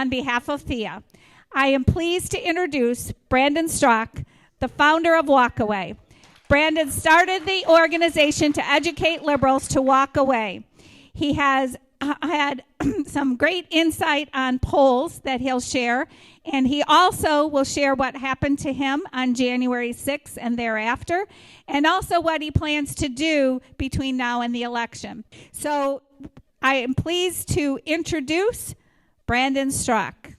on behalf of Thea. I am pleased to introduce Brandon Straka, the founder of Walkaway. Brandon started the organization to educate liberals to walk away. He has had some great insight on polls that he'll share, and he also will share what happened to him on January 6th and thereafter, and also what he plans to do between now and the election. So I am pleased to introduce Brandon Straka.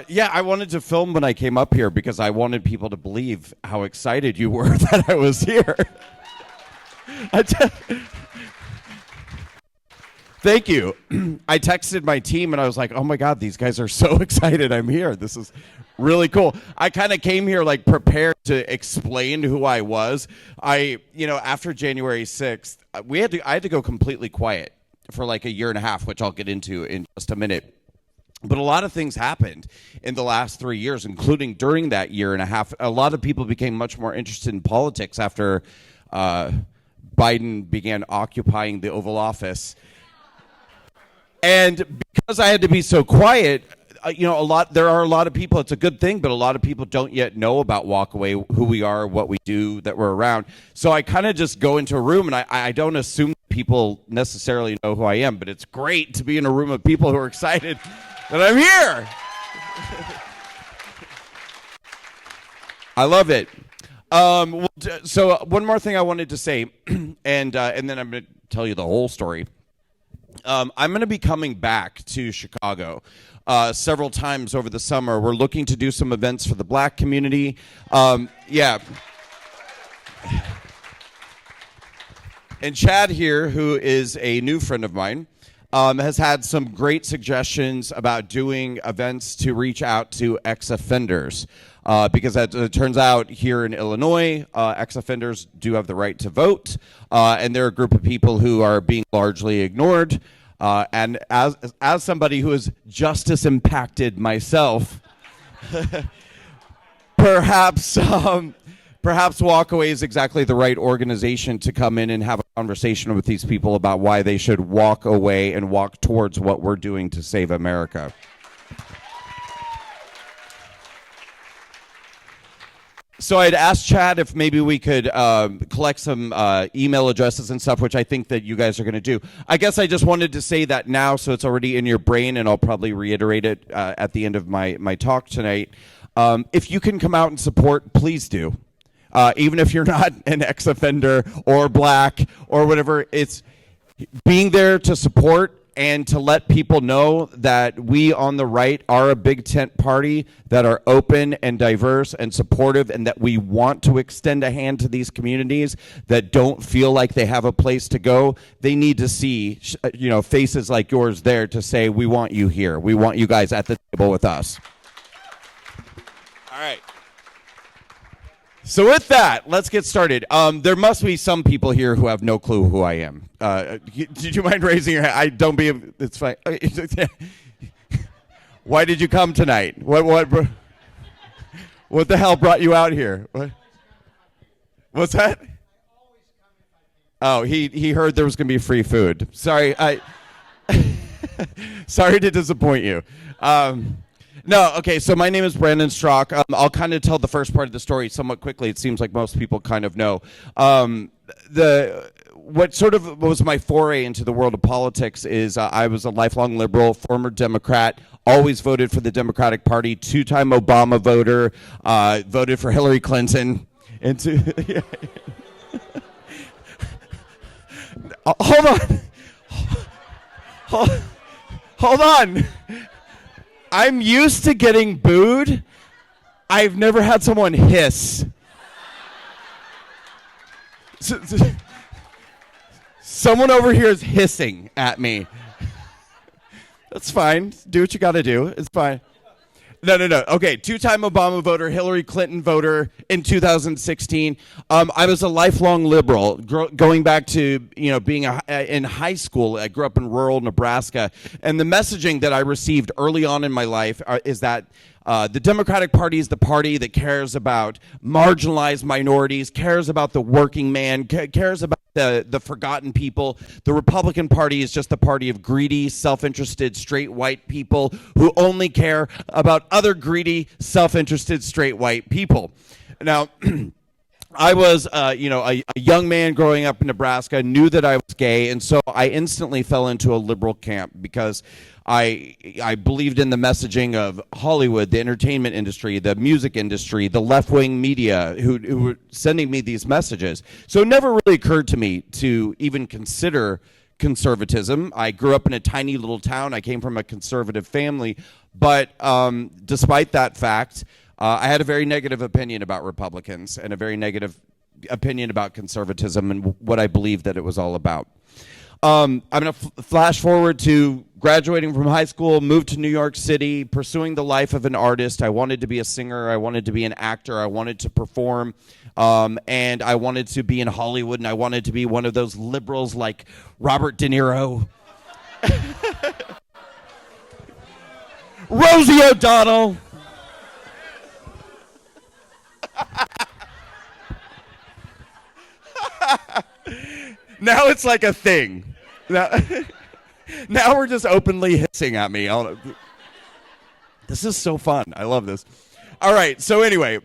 Yeah, I wanted to film when I came up here because I wanted people to believe how excited you were that I was here. Thank you. I texted my team and I was like, oh my God, these guys are so excited I'm here. This is really cool. I kind of came here like prepared to explain who I was. After January 6th, I had to go completely quiet for like a year and a half, which I'll get into in just a minute. But a lot of things happened in the last 3 years, including during that year and a half. A lot of people became much more interested in politics after Biden began occupying the Oval Office. And because I had to be so quiet, there are a lot of people, it's a good thing, but a lot of people don't yet know about Walkaway, who we are, what we do, that we're around. So I kind of just go into a room and I don't assume people necessarily know who I am, but it's great to be in a room of people who are excited that I'm here. I love it. So one more thing I wanted to say, and then I'm going to tell you the whole story. I'm going to be coming back to Chicago several times over the summer. We're looking to do some events for the Black community. Yeah. And Chad here, who is a new friend of mine, has had some great suggestions about doing events to reach out to ex-offenders. Because as it turns out here in Illinois, ex-offenders do have the right to vote, and they're a group of people who are being largely ignored. And as somebody who is justice impacted myself, perhaps Walkaway is exactly the right organization to come in and have a conversation with these people about why they should walk away and walk towards what we're doing to save America. So I'd asked Chad if maybe we could collect some email addresses and stuff, which I think that you guys are going to do. I guess I just wanted to say that now so it's already in your brain, and I'll probably reiterate it at the end of my talk tonight. If you can come out and support, please do. Even if you're not an ex-offender or Black or whatever, it's being there to support and to let people know that we on the right are a big tent party that are open and diverse and supportive, and that we want to extend a hand to these communities that don't feel like they have a place to go. They need to see, faces like yours there to say, we want you here. We want you guys at the table with us. All right. So with that, let's get started. There must be some people here who have no clue who I am. Did you mind raising your hand? It's fine. Why did you come tonight? What the hell brought you out here? What's that? Oh, he heard there was going to be free food. Sorry, sorry to disappoint you. No, okay, so my name is Brandon Straka. I'll kind of tell the first part of the story somewhat quickly. It seems like most people kind of know. What sort of was my foray into the world of politics is I was a lifelong liberal, former Democrat, always voted for the Democratic Party, two-time Obama voter, voted for Hillary Clinton. Hold on. Hold on. I'm used to getting booed. I've never had someone hiss. Someone over here is hissing at me. That's fine. Do what you got to do. It's fine. No. Okay, two-time Obama voter, Hillary Clinton voter in 2016. I was a lifelong liberal, going back to being in high school. I grew up in rural Nebraska, and the messaging that I received early on in my life is that the Democratic Party is the party that cares about marginalized minorities, cares about the working man, cares about the forgotten people. The Republican Party is just the party of greedy, self-interested, straight white people who only care about other greedy, self-interested, straight white people. Now, I was, a young man growing up in Nebraska, knew that I was gay, and so I instantly fell into a liberal camp because I believed in the messaging of Hollywood, the entertainment industry, the music industry, the left-wing media who were sending me these messages. So it never really occurred to me to even consider conservatism. I grew up in a tiny little town. I came from a conservative family. But despite that fact, I had a very negative opinion about Republicans and a very negative opinion about conservatism and what I believed that it was all about. I'm going to flash forward to graduating from high school, moved to New York City, pursuing the life of an artist. I wanted to be a singer. I wanted to be an actor. I wanted to perform. And I wanted to be in Hollywood, and I wanted to be one of those liberals like Robert De Niro, Rosie O'Donnell. Now it's like a thing. Now we're just openly hissing at me. This is so fun. I love this. All right. So anyway,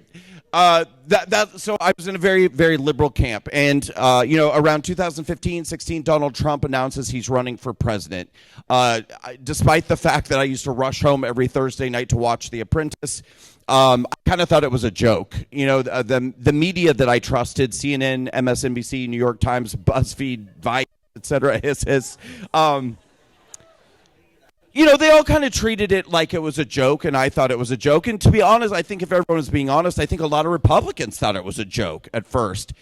so I was in a very, very liberal camp. And, around 2015, 16, Donald Trump announces he's running for president. Despite the fact that I used to rush home every Thursday night to watch The Apprentice, I kind of thought it was a joke. The media that I trusted, CNN, MSNBC, New York Times, BuzzFeed, Vice, etc., they all kind of treated it like it was a joke, and I thought it was a joke. And to be honest, I think if everyone is being honest, I think a lot of Republicans thought it was a joke at first.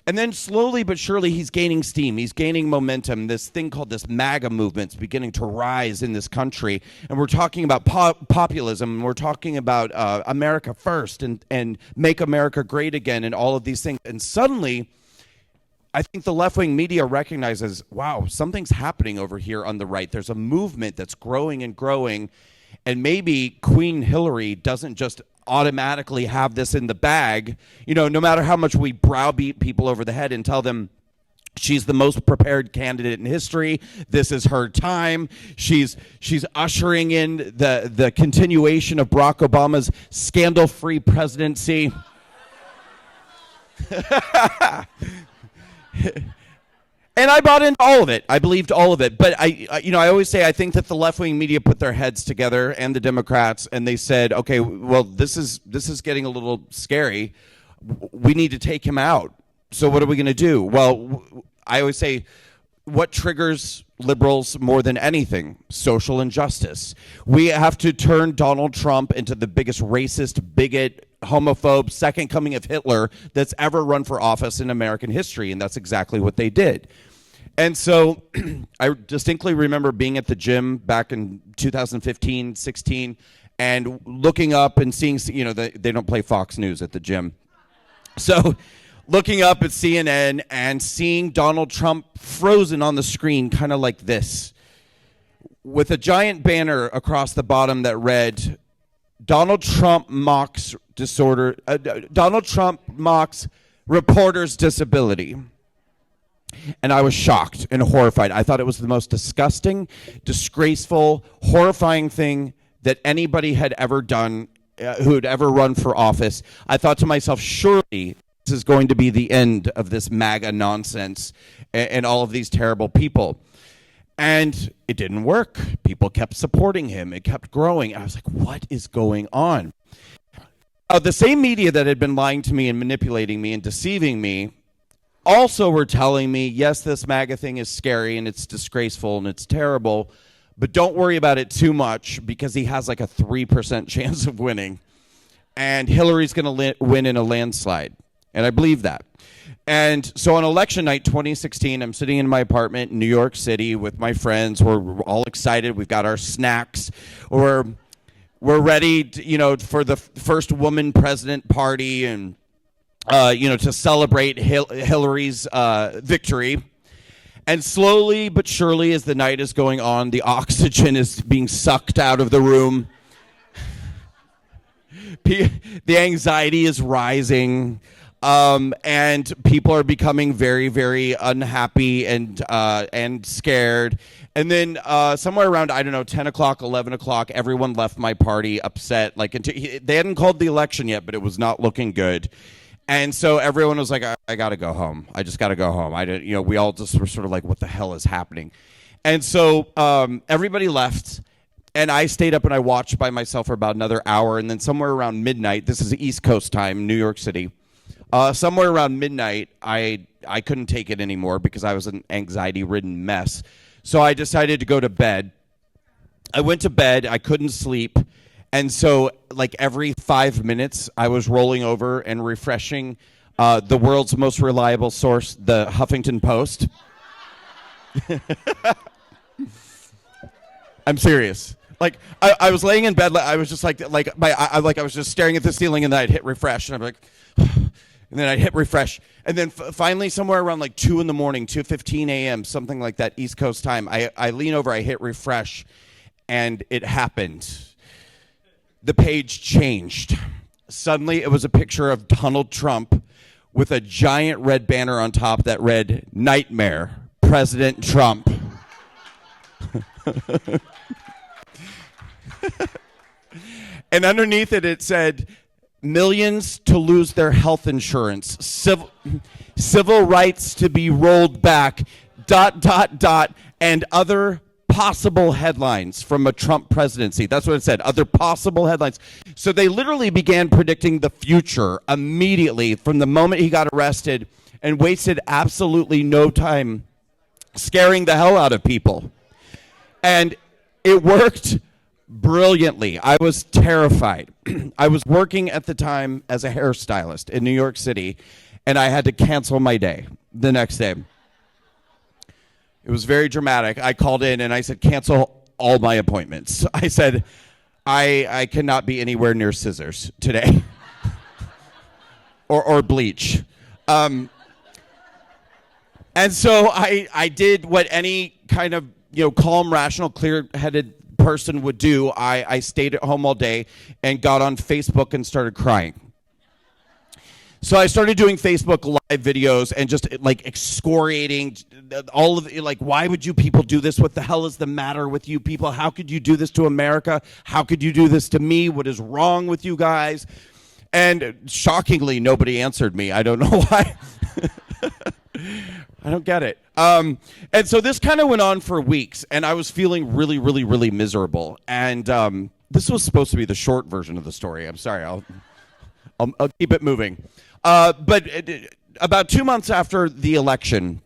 And then slowly but surely, he's gaining steam. He's gaining momentum. This thing called this MAGA movement is beginning to rise in this country. And we're talking about populism. And we're talking about America first and make America great again and all of these things. And suddenly, I think the left-wing media recognizes, wow, something's happening over here on the right. There's a movement that's growing and growing. And maybe Queen Hillary doesn't just automatically have this in the bag. No matter how much we browbeat people over the head and tell them she's the most prepared candidate in history, this is her time, she's ushering in the continuation of Barack Obama's scandal-free presidency. And I bought into all of it. I believed all of it. But I always say I think that the left-wing media put their heads together, and the Democrats, and they said, okay, well, this is getting a little scary. We need to take him out. So what are we going to do? Well, I always say, what triggers liberals more than anything? Social injustice. We have to turn Donald Trump into the biggest racist, bigot, homophobe, second coming of Hitler that's ever run for office in American history, and that's exactly what they did. And so I distinctly remember being at the gym back in 2015, 16, and looking up and seeing, they don't play Fox News at the gym. So looking up at CNN and seeing Donald Trump frozen on the screen, kind of like this, with a giant banner across the bottom that read, Donald Trump mocks disorder. Donald Trump mocks reporters' disability. And I was shocked and horrified. I thought it was the most disgusting, disgraceful, horrifying thing that anybody had ever done who had ever run for office. I thought to myself, surely this is going to be the end of this MAGA nonsense and all of these terrible people. And it didn't work. People kept supporting him. It kept growing. I was like, what is going on? The same media that had been lying to me and manipulating me and deceiving me also were telling me, yes, this MAGA thing is scary and it's disgraceful and it's terrible, but don't worry about it too much because he has like a 3% chance of winning. And Hillary's going to win in a landslide. And I believe that. And so on election night 2016, I'm sitting in my apartment in New York City with my friends. We're all excited. We've got our snacks. We're we're ready, for the first woman president party, and to celebrate Hillary's victory. And slowly but surely, as the night is going on, the oxygen is being sucked out of the room. The anxiety is rising, and people are becoming very, very unhappy and scared. And then somewhere around, 10 o'clock, 11 o'clock, everyone left my party upset. They hadn't called the election yet, but it was not looking good. And so everyone was like, I got to go home. I just got to go home. We all just were sort of like, what the hell is happening? And so everybody left. And I stayed up and I watched by myself for about another hour. And then somewhere around midnight, this is East Coast time, New York City. Somewhere around midnight, I couldn't take it anymore because I was an anxiety-ridden mess. So I decided to go to bed. I went to bed. I couldn't sleep. And so every 5 minutes, I was rolling over and refreshing the world's most reliable source, the Huffington Post. I'm serious. I was laying in bed. I was just I was just staring at the ceiling, and then I'd hit refresh, and I'm like, and then I'd hit refresh, and then finally, somewhere around 2 in the morning, 2:15 a.m., something like that, East Coast time, I lean over, I hit refresh, and it happened. The page changed. Suddenly, it was a picture of Donald Trump with a giant red banner on top that read, "Nightmare, President Trump." And underneath it, it said, "Millions to lose their health insurance, civil rights to be rolled back, ... and other possible headlines from a Trump presidency." That's what it said, other possible headlines. So they literally began predicting the future immediately from the moment he got arrested, and wasted absolutely no time scaring the hell out of people. And it worked brilliantly. I was terrified. I was working at the time as a hairstylist in New York City, and I had to cancel my day the next day. It was very dramatic. I called in and I said, cancel all my appointments. I said, I cannot be anywhere near scissors today. or bleach. And so I did what any kind of calm, rational, clear-headed person would do. I stayed at home all day and got on Facebook and started crying. So I started doing Facebook live videos and just excoriating all of why would you people do this? What the hell is the matter with you people? How could you do this to America? How could you do this to me? What is wrong with you guys? And shockingly, nobody answered me. I don't know why. I don't get it. And so this kind of went on for weeks, and I was feeling really, really, really miserable. And this was supposed to be the short version of the story. I'm sorry. I'll keep it moving. But about 2 months after the election,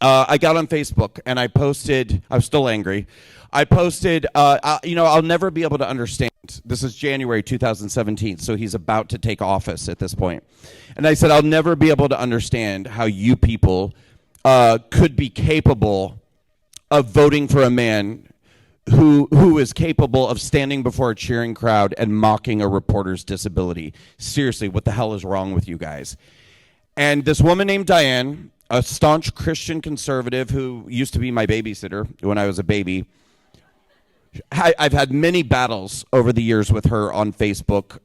I got on Facebook and I posted. I was still angry. I posted. I'll never be able to understand. This is January 2017, so he's about to take office at this point. And I said, I'll never be able to understand how you people could be capable of voting for a man who is capable of standing before a cheering crowd and mocking a reporter's disability. Seriously, what the hell is wrong with you guys? And this woman named Diane, a staunch Christian conservative who used to be my babysitter when I was a baby, I've had many battles over the years with her on Facebook.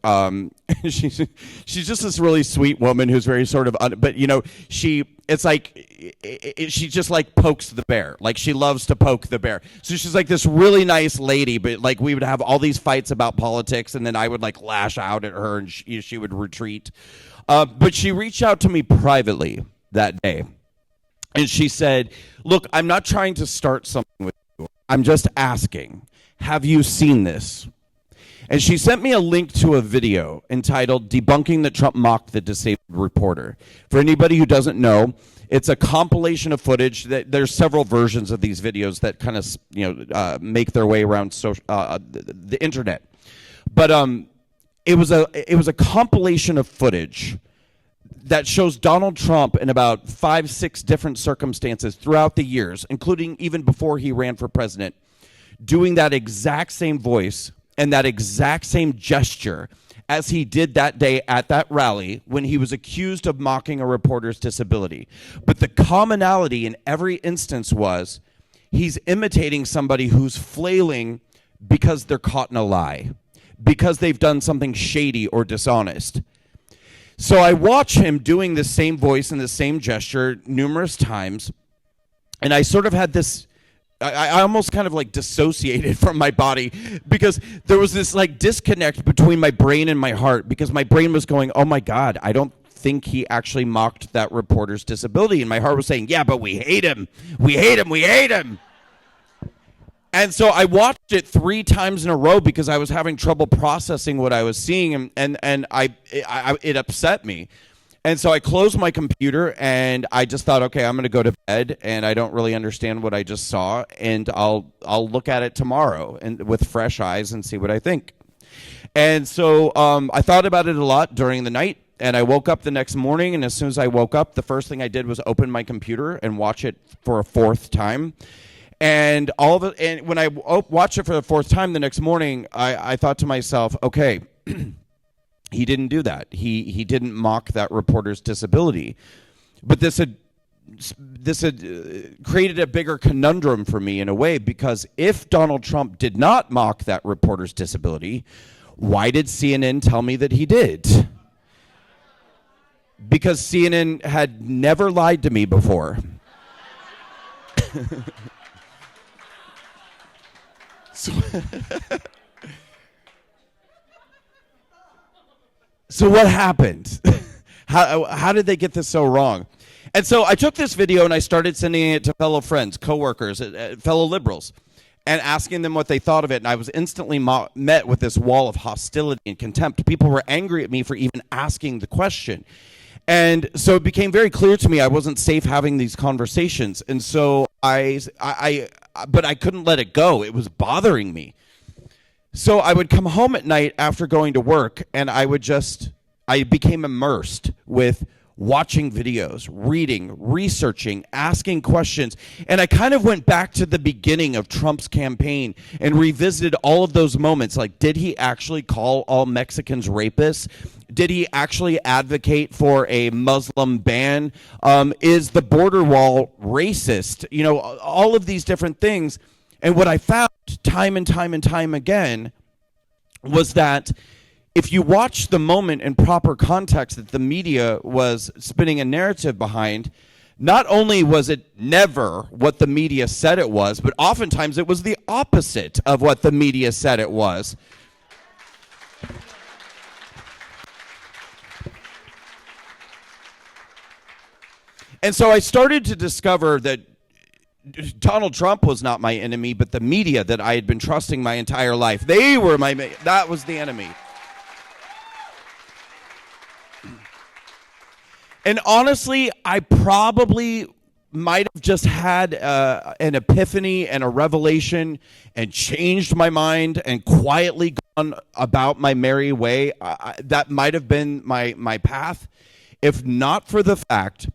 She's just this really sweet woman who's very sort of, but she just pokes the bear. She loves to poke the bear. So she's this really nice lady, but we would have all these fights about politics, and then I would lash out at her, and she would retreat. But she reached out to me privately that day, and she said, "Look, I'm not trying to start something with you. I'm just asking, have you seen this?" And she sent me a link to a video entitled "Debunking that Trump Mocked the Disabled Reporter." For anybody who doesn't know, it's a compilation of footage. There's several versions of these videos that kind of make their way around the internet. But it was a compilation of footage that shows Donald Trump in about 5-6 different circumstances throughout the years, including even before he ran for president, doing that exact same voice and that exact same gesture as he did that day at that rally when he was accused of mocking a reporter's disability. But the commonality in every instance was he's imitating somebody who's flailing because they're caught in a lie, because they've done something shady or dishonest. So I watch him doing the same voice and the same gesture numerous times, and I sort of had this, I almost kind of like dissociated from my body because there was this like disconnect between my brain and my heart, because my brain was going, oh my God, I don't think he actually mocked that reporter's disability. And my heart was saying, yeah, but we hate him. We hate him. We hate him. And so I watched it 3 times in a row because I was having trouble processing what I was seeing, and it upset me. And so I closed my computer and I just thought, okay, I'm going to go to bed, and I don't really understand what I just saw, and I'll look at it tomorrow and with fresh eyes and see what I think. And so I thought about it a lot during the night, and I woke up the next morning, and as soon as I woke up, the first thing I did was open my computer and watch it for a 4th time. And when I watched it for the 4th time the next morning, I thought to myself, okay, he didn't do that. He didn't mock that reporter's disability. But this had created a bigger conundrum for me in a way, because if Donald Trump did not mock that reporter's disability, why did CNN tell me that he did? Because CNN had never lied to me before. So what happened? How did they get this so wrong? And so I took this video and I started sending it to fellow friends, coworkers, fellow liberals, and asking them what they thought of it. And I was instantly met with this wall of hostility and contempt. People were angry at me for even asking the question. And so it became very clear to me I wasn't safe having these conversations. And so but I couldn't let it go. It was bothering me. So I would come home at night after going to work, and I became immersed with watching videos, reading, researching, asking questions. And I kind of went back to the beginning of Trump's campaign and revisited all of those moments. Like, did he actually call all Mexicans rapists? Did he actually advocate for a Muslim ban? Is the border wall racist? You know, all of these different things. And what I found time and time and time again was that if you watch the moment in proper context that the media was spinning a narrative behind, not only was it never what the media said it was, but oftentimes it was the opposite of what the media said it was. And so I started to discover that Donald Trump was not my enemy, but the media that I had been trusting my entire life. That was the enemy. And honestly, I probably might have just had an epiphany and a revelation and changed my mind and quietly gone about my merry way. That might have been my path, if not for the fact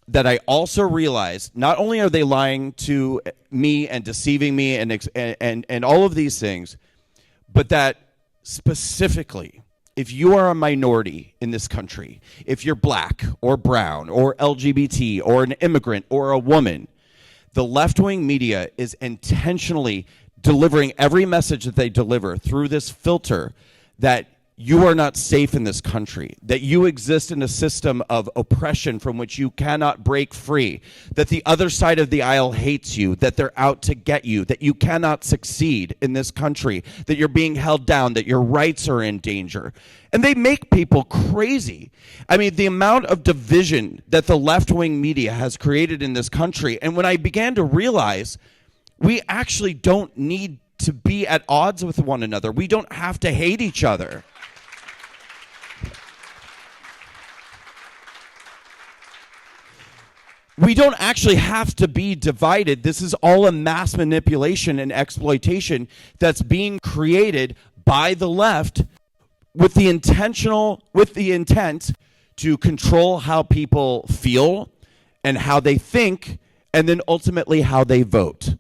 that I also realized not only are they lying to me and deceiving me and all of these things, but that specifically, if you are a minority in this country, if you're black or brown or LGBT or an immigrant or a woman, the left-wing media is intentionally delivering every message that they deliver through this filter that you are not safe in this country, that you exist in a system of oppression from which you cannot break free, that the other side of the aisle hates you, that they're out to get you, that you cannot succeed in this country, that you're being held down, that your rights are in danger. And they make people crazy. I mean, the amount of division that the left-wing media has created in this country, and when I began to realize we actually don't need to be at odds with one another. We don't have to hate each other. We don't actually have to be divided. This is all a mass manipulation and exploitation that's being created by the left with the intent to control how people feel and how they think, and then ultimately how they vote.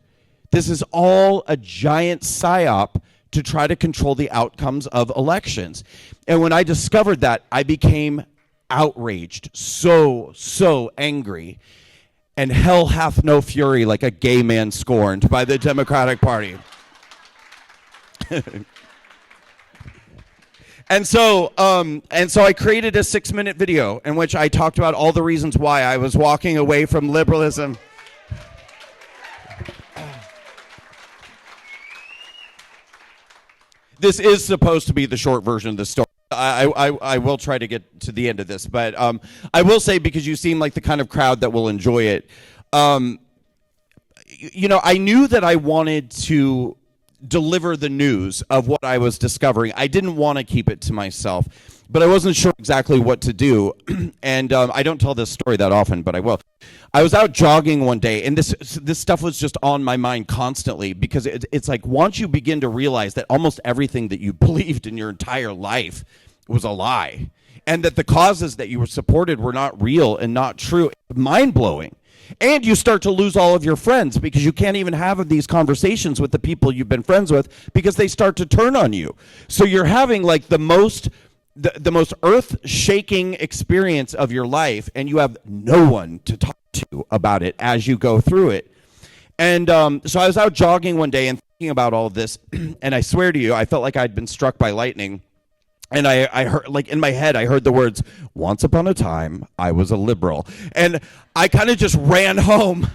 This is all a giant psyop to try to control the outcomes of elections. And when I discovered that, I became outraged, so angry. And hell hath no fury like a gay man scorned by the Democratic Party. And so I created a 6-minute video in which I talked about all the reasons why I was walking away from liberalism. This is supposed to be the short version of the story. I will try to get to the end of this, but I will say, because you seem like the kind of crowd that will enjoy it, I knew that I wanted to deliver the news of what I was discovering. I didn't want to keep it to myself, but I wasn't sure exactly what to do. And I don't tell this story that often, but I will. I was out jogging one day, and this stuff was just on my mind constantly, because it's like, once you begin to realize that almost everything that you believed in your entire life was a lie, and that the causes that you were supported were not real and not true, mind-blowing. And you start to lose all of your friends, because you can't even have these conversations with the people you've been friends with, because they start to turn on you. So you're having like the most earth-shaking experience of your life, and you have no one to talk to about it as you go through it. And so I was out jogging one day and thinking about all of this, and I swear to you, I felt like I'd been struck by lightning. And I heard, like, in my head, I heard the words, "Once upon a time, I was a liberal." And I kind of just ran home.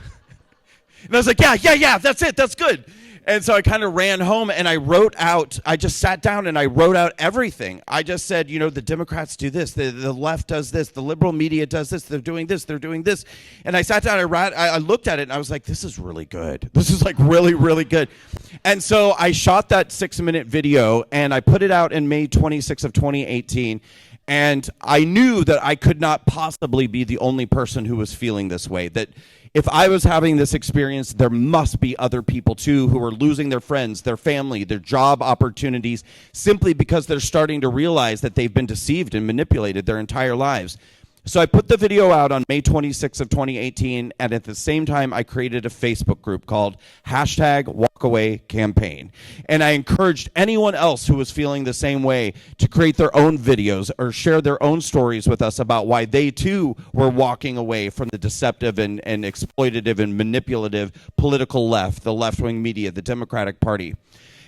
And I was like, yeah, that's it, that's good. And so I kind of ran home, and I just sat down and I wrote out everything. I just said, the Democrats do this, the left does this, the liberal media does this, they're doing this. And I sat down, I looked at it, and I was like, this is really good. This is like really, really good. And so I shot that 6-minute video, and I put it out in May 26th of 2018. And I knew that I could not possibly be the only person who was feeling this way, that if I was having this experience, there must be other people too who are losing their friends, their family, their job opportunities, simply because they're starting to realize that they've been deceived and manipulated their entire lives. So I put the video out on May 26th of 2018, and at the same time, I created a Facebook group called #WalkAwayCampaign. And I encouraged anyone else who was feeling the same way to create their own videos or share their own stories with us about why they too were walking away from the deceptive and exploitative and manipulative political left, the left-wing media, the Democratic Party.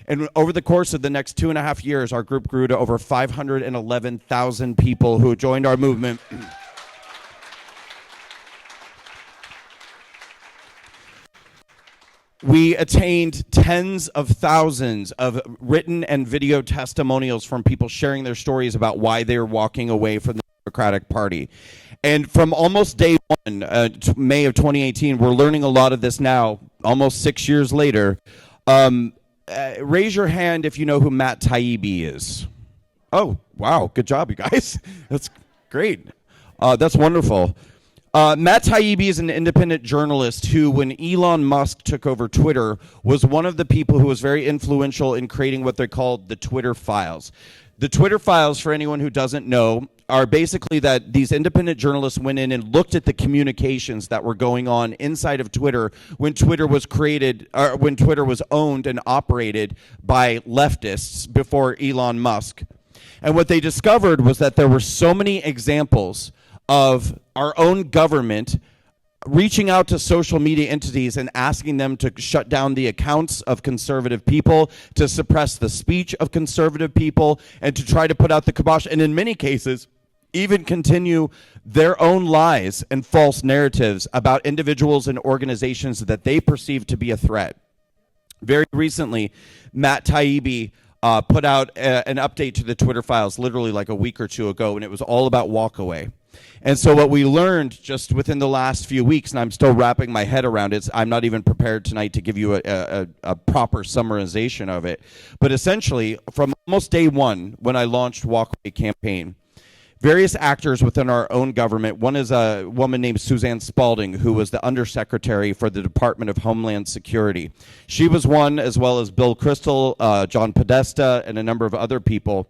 And over the course of the next 2.5 years, our group grew to over 511,000 people who joined our movement. We attained tens of thousands of written and video testimonials from people sharing their stories about why they were walking away from the Democratic Party. And from almost day one, May of 2018, we're learning a lot of this now, almost 6 years later. Raise your hand if you know who Matt Taibbi is. Oh, wow. Good job, you guys. That's great. That's wonderful. Matt Taibbi is an independent journalist who, when Elon Musk took over Twitter, was one of the people who was very influential in creating what they called the Twitter files. The Twitter files, for anyone who doesn't know, are basically that these independent journalists went in and looked at the communications that were going on inside of Twitter when Twitter was created, or when Twitter was owned and operated by leftists before Elon Musk. And what they discovered was that there were so many examples of our own government reaching out to social media entities and asking them to shut down the accounts of conservative people, to suppress the speech of conservative people, and to try to put out the kibosh, and in many cases, even continue their own lies and false narratives about individuals and organizations that they perceive to be a threat. Very recently, Matt Taibbi put out an update to the Twitter files literally like a week or two ago, and it was all about walkaway. And so what we learned just within the last few weeks, and I'm still wrapping my head around it, I'm not even prepared tonight to give you a proper summarization of it, but essentially from almost day one when I launched Walkaway Campaign, various actors within our own government, one is a woman named Suzanne Spalding, who was the undersecretary for the Department of Homeland Security. She was one, as well as Bill Kristol, John Podesta, and a number of other people,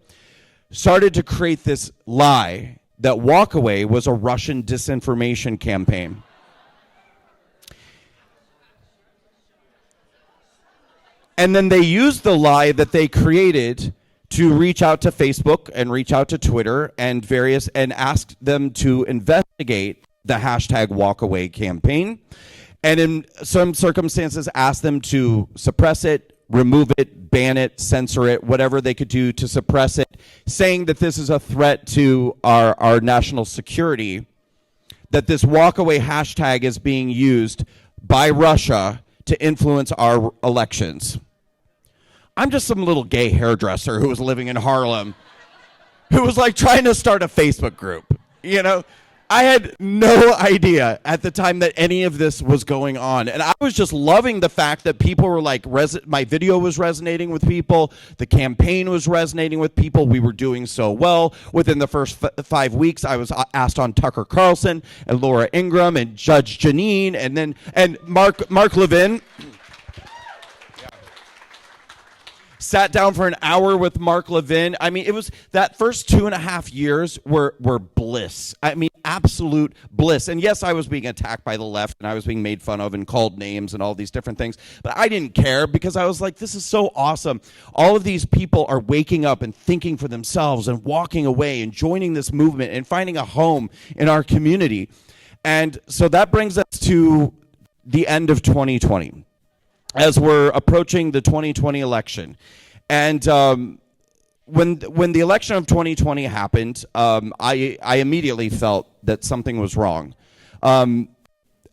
started to create this lie that Walkaway was a Russian disinformation campaign. And then they used the lie that they created to reach out to Facebook and reach out to Twitter and ask them to investigate the hashtag walkaway campaign. And in some circumstances, ask them to suppress it, remove it, ban it, censor it, whatever they could do to suppress it, saying that this is a threat to our national security, that this walkaway hashtag is being used by Russia to influence our elections. I'm just some little gay hairdresser who was living in Harlem, who was like trying to start a Facebook group. You know, I had no idea at the time that any of this was going on. And I was just loving the fact that people were like, my video was resonating with people. The campaign was resonating with people. We were doing so well. Within the first 5 weeks, I was asked on Tucker Carlson and Laura Ingraham and Judge Janine and Mark Levin. Sat down for an hour with Mark Levin. I mean, it was that first 2.5 years were bliss. I mean, absolute bliss. And yes, I was being attacked by the left and I was being made fun of and called names and all these different things. But I didn't care because I was like, this is so awesome. All of these people are waking up and thinking for themselves and walking away and joining this movement and finding a home in our community. And so that brings us to the end of 2020. As we're approaching the 2020 election. And when the election of 2020 happened, I immediately felt that something was wrong.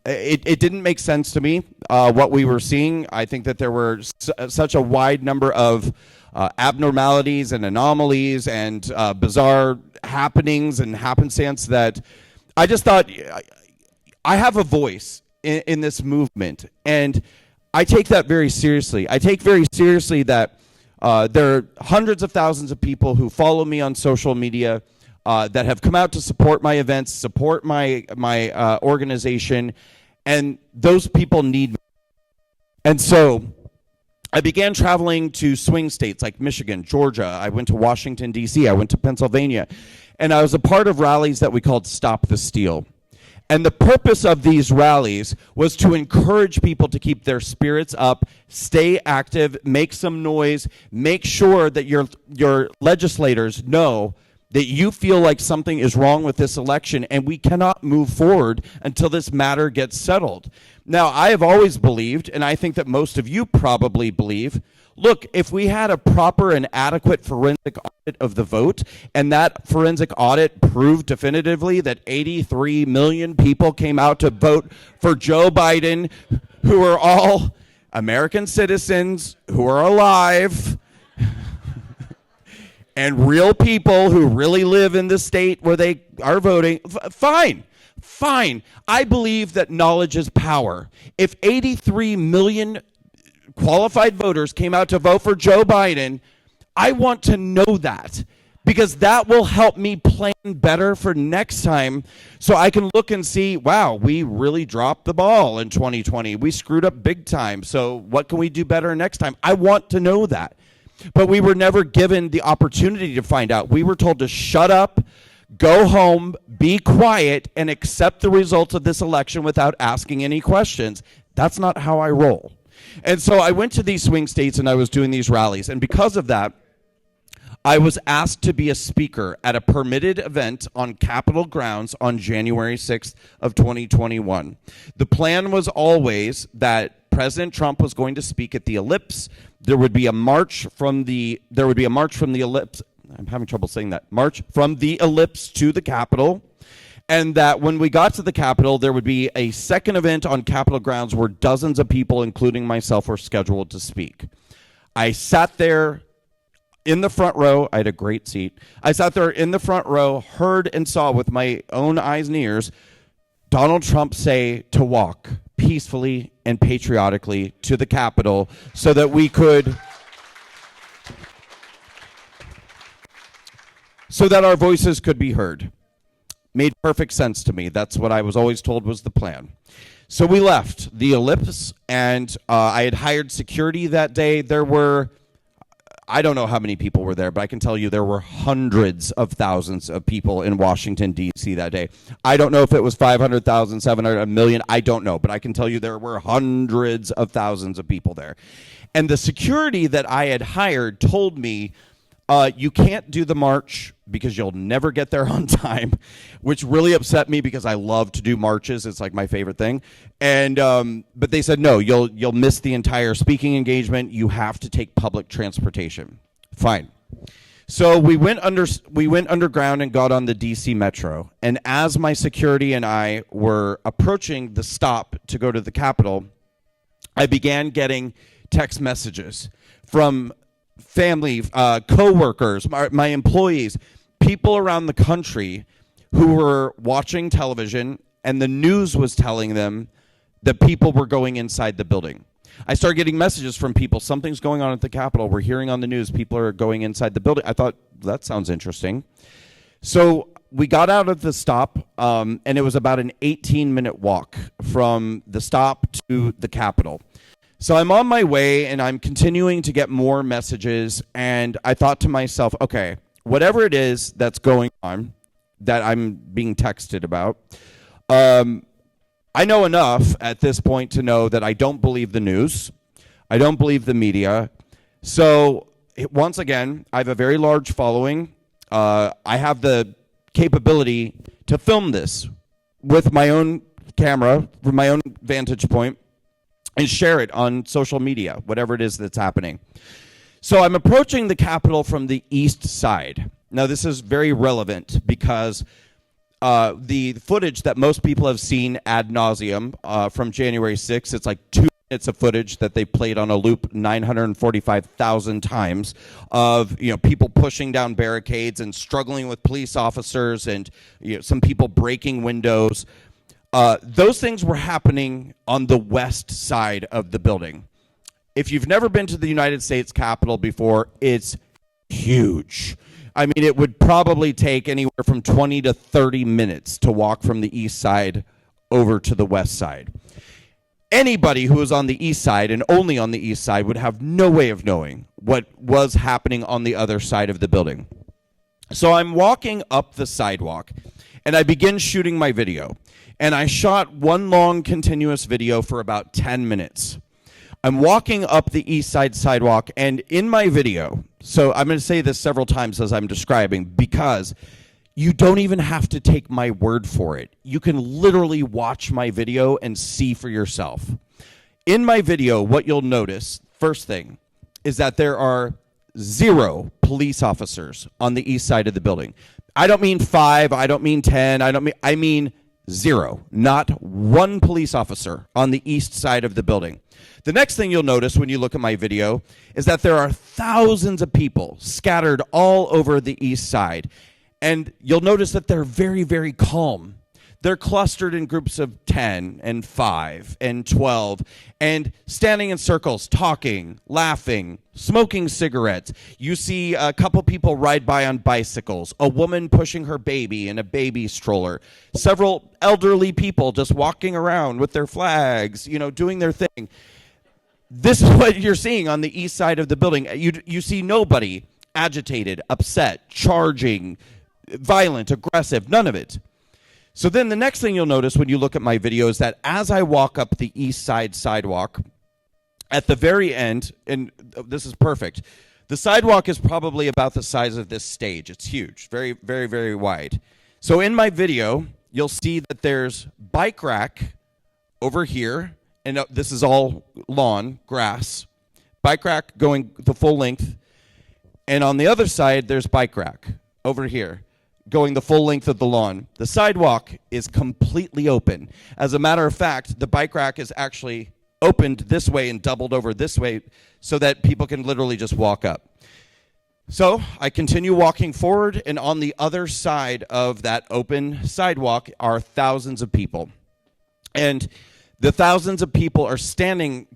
It didn't make sense to me, what we were seeing. I think that there were such a wide number of abnormalities and anomalies and bizarre happenings and happenstance that I just thought, I have a voice in this movement. And I take that very seriously. I take very seriously that there are hundreds of thousands of people who follow me on social media that have come out to support my events, support my organization, and those people need me. And so I began traveling to swing states like Michigan, Georgia. I went to Washington, D.C. I went to Pennsylvania. And I was a part of rallies that we called Stop the Steal. And the purpose of these rallies was to encourage people to keep their spirits up, stay active, make some noise, make sure that your legislators know that you feel like something is wrong with this election and we cannot move forward until this matter gets settled. Now, I have always believed, and I think that most of you probably believe, look, if we had a proper and adequate forensic audit of the vote, and that forensic audit proved definitively that 83 million people came out to vote for Joe Biden, who are all American citizens, who are alive, and real people who really live in the state where they are voting, fine. I believe that knowledge is power. If 83 million qualified voters came out to vote for Joe Biden, I want to know that because that will help me plan better for next time so I can look and see, wow, we really dropped the ball in 2020. We screwed up big time. So what can we do better next time? I want to know that. But we were never given the opportunity to find out. We were told to shut up, go home, be quiet, and accept the results of this election without asking any questions. That's not how I roll. And so I went to these swing states and I was doing these rallies. And because of that, I was asked to be a speaker at a permitted event on Capitol grounds on January 6th of 2021. The plan was always that President Trump was going to speak at the Ellipse. There would be a march from the Ellipse. I'm having trouble saying that. March from the Ellipse to the Capitol. And that when we got to the Capitol, there would be a second event on Capitol grounds where dozens of people, including myself, were scheduled to speak. I sat there in the front row. I had a great seat. I sat there in the front row, heard and saw with my own eyes and ears Donald Trump say to walk peacefully and patriotically to the Capitol so that we could... so that our voices could be heard. Made perfect sense to me. That's what I was always told was the plan. So we left the Ellipse, and I had hired security that day. I don't know how many people were there, but I can tell you there were hundreds of thousands of people in Washington, D.C. that day. I don't know if it was 500,000, 700, a million. I don't know, but I can tell you there were hundreds of thousands of people there. And the security that I had hired told me, you can't do the march because you'll never get there on time, which really upset me because I love to do marches. It's like my favorite thing. And but they said, no, you'll miss the entire speaking engagement. You have to take public transportation. Fine. So we went underground and got on the DC Metro. And as my security and I were approaching the stop to go to the Capitol, I began getting text messages from family, co-workers, my employees, people around the country who were watching television, and the news was telling them that people were going inside the building. I started getting messages from people, something's going on at the Capitol. We're hearing on the news people are going inside the building. I thought, that sounds interesting. So we got out of the stop, and it was about an 18-minute walk from the stop to the Capitol. So I'm on my way, and I'm continuing to get more messages, and I thought to myself, okay, whatever it is that's going on that I'm being texted about, I know enough at this point to know that I don't believe the news. I don't believe the media. So once again, I have a very large following. I have the capability to film this with my own camera, from my own vantage point, and share it on social media, whatever it is that's happening. So I'm approaching the Capitol from the east side. Now, this is very relevant because the footage that most people have seen ad nauseum from January 6th, it's like 2 minutes of footage that they played on a loop 945,000 times of people pushing down barricades and struggling with police officers and some people breaking windows. Those things were happening on the west side of the building. If you've never been to the United States Capitol before, it's huge. I mean, it would probably take anywhere from 20 to 30 minutes to walk from the east side over to the west side. Anybody who was on the east side and only on the east side would have no way of knowing what was happening on the other side of the building. So I'm walking up the sidewalk, and I begin shooting my video. And I shot one long continuous video for about 10 minutes. I'm walking up the east side sidewalk, and in my video, so I'm going to say this several times as I'm describing, because you don't even have to take my word for it. You can literally watch my video and see for yourself. In my video, what you'll notice, first thing, is that there are 0 police officers on the east side of the building. I don't mean 5, I don't mean 10, I mean 0. Not one police officer on the east side of the building. The next thing you'll notice when you look at my video is that there are thousands of people scattered all over the east side. And you'll notice that they're very, very calm. They're clustered in groups of 10 and 5 and 12 and standing in circles, talking, laughing, smoking cigarettes. You see a couple people ride by on bicycles, a woman pushing her baby in a baby stroller, several elderly people just walking around with their flags, doing their thing. This is what you're seeing on the east side of the building. You see nobody agitated, upset, charging, violent, aggressive, none of it. So then the next thing you'll notice when you look at my video is that as I walk up the east side sidewalk, at the very end, and this is perfect, the sidewalk is probably about the size of this stage. It's huge, very, very, very wide. So in my video, you'll see that there's bike rack over here, and this is all lawn, grass, bike rack going the full length, and on the other side, there's bike rack over here, going the full length of the lawn. The sidewalk is completely open. As a matter of fact, the bike rack is actually opened this way and doubled over this way so that people can literally just walk up. So I continue walking forward, and on the other side of that open sidewalk are thousands of people. And the thousands of people are standing,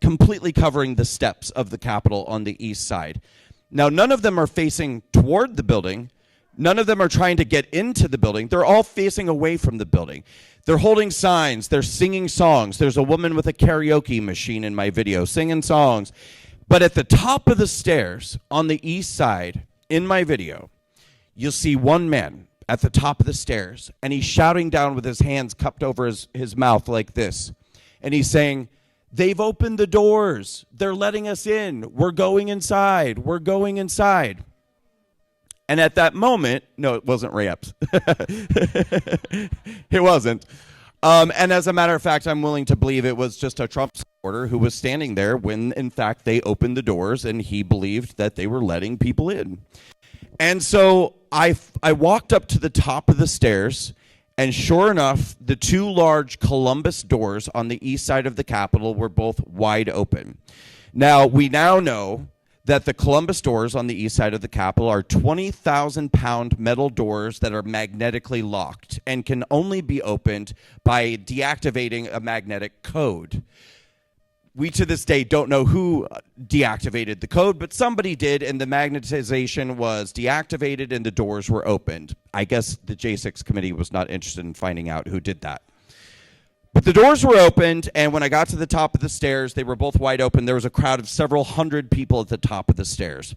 completely covering the steps of the Capitol on the east side. Now, none of them are facing toward the building. None of them are trying to get into the building. They're all facing away from the building. They're holding signs. They're singing songs. There's a woman with a karaoke machine in my video singing songs. But at the top of the stairs on the east side, in my video, you'll see one man at the top of the stairs, and he's shouting down with his hands cupped over his mouth like this. And he's saying, "They've opened the doors. They're letting us in. We're going inside. We're going inside." And at that moment, no, it wasn't Ray Epps. It wasn't. And as a matter of fact, I'm willing to believe it was just a Trump supporter who was standing there when, in fact, they opened the doors and he believed that they were letting people in. And so I walked up to the top of the stairs, and sure enough, the two large Columbus doors on the east side of the Capitol were both wide open. Now, we now know that the Columbus doors on the east side of the Capitol are 20,000-pound metal doors that are magnetically locked and can only be opened by deactivating a magnetic code. We, to this day, don't know who deactivated the code, but somebody did, and the magnetization was deactivated and the doors were opened. I guess the J6 committee was not interested in finding out who did that. But the doors were opened, and when I got to the top of the stairs, they were both wide open. There was a crowd of several hundred people at the top of the stairs.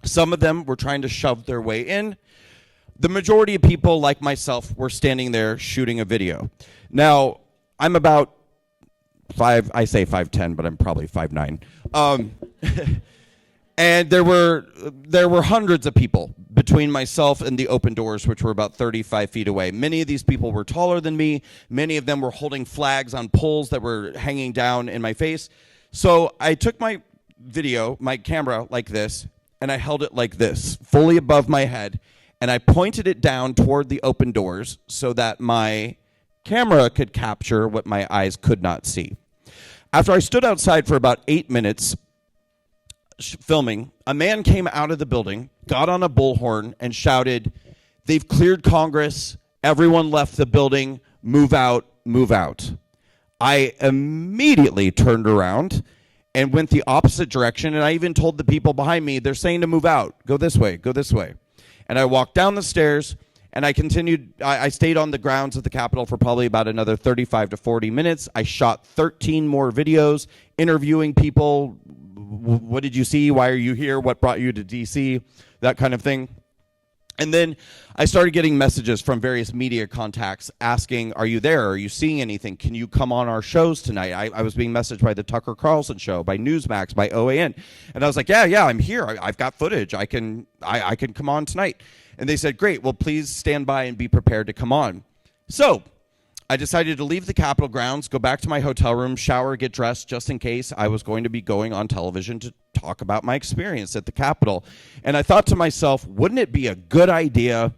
Some of them were trying to shove their way in. The majority of people, like myself, were standing there shooting a video. Now, I'm about 5'10", but I'm probably 5'9". And there were hundreds of people between myself and the open doors, which were about 35 feet away. Many of these people were taller than me. Many of them were holding flags on poles that were hanging down in my face. So I took my video, my camera like this, and I held it like this, fully above my head, and I pointed it down toward the open doors so that my camera could capture what my eyes could not see. After I stood outside for about 8 minutes, filming, a man came out of the building, got on a bullhorn, and shouted, "They've cleared Congress. Everyone left the building. Move out, move out." I immediately turned around and went the opposite direction, and I even told the people behind me, they're saying to move out. Go this way, go this way. And I walked down the stairs, and I continued. I stayed on the grounds of the Capitol for probably about another 35 to 40 minutes. I shot 13 more videos, interviewing people. What did you see? Why are you here? What brought you to D.C.? That kind of thing. And then I started getting messages from various media contacts asking, "Are you there? Are you seeing anything? Can you come on our shows tonight?" I was being messaged by the Tucker Carlson Show, by Newsmax, by OAN. And I was like, yeah, I'm here. I've got footage. I can come on tonight. And they said, "Great. Well, please stand by and be prepared to come on." So I decided to leave the Capitol grounds, go back to my hotel room, shower, get dressed, just in case I was going to be going on television to talk about my experience at the Capitol. And I thought to myself, wouldn't it be a good idea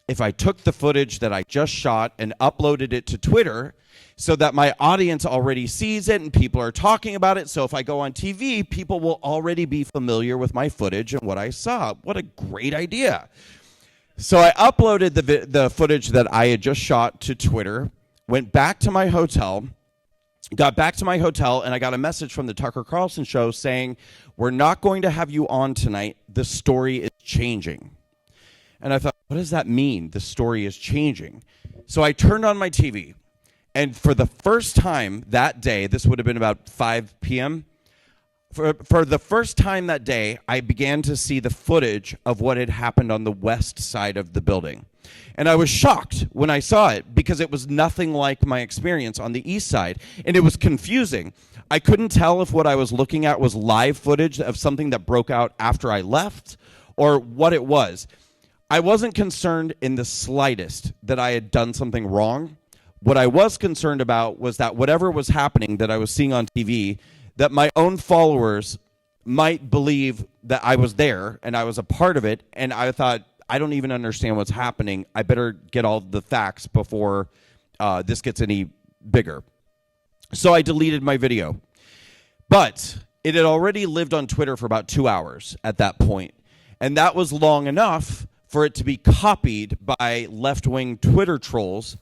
if I took the footage that I just shot and uploaded it to Twitter so that my audience already sees it and people are talking about it? So if I go on TV, people will already be familiar with my footage and what I saw. What a great idea. So I uploaded the footage that I had just shot to Twitter, went back to my hotel, got back to my hotel, and I got a message from the Tucker Carlson Show saying, "We're not going to have you on tonight. The story is changing." And I thought, what does that mean? The story is changing. So I turned on my TV, and for the first time that day, this would have been about 5 p.m., for the first time that day, I began to see the footage of what had happened on the west side of the building. And I was shocked when I saw it because it was nothing like my experience on the east side. And it was confusing. I couldn't tell if what I was looking at was live footage of something that broke out after I left or what it was. I wasn't concerned in the slightest that I had done something wrong. What I was concerned about was that whatever was happening that I was seeing on TV, that my own followers might believe that I was there and I was a part of it. And I thought, I don't even understand what's happening. I better get all the facts before this gets any bigger. So I deleted my video. But it had already lived on Twitter for about 2 hours at that point. And that was long enough for it to be copied by left-wing Twitter trolls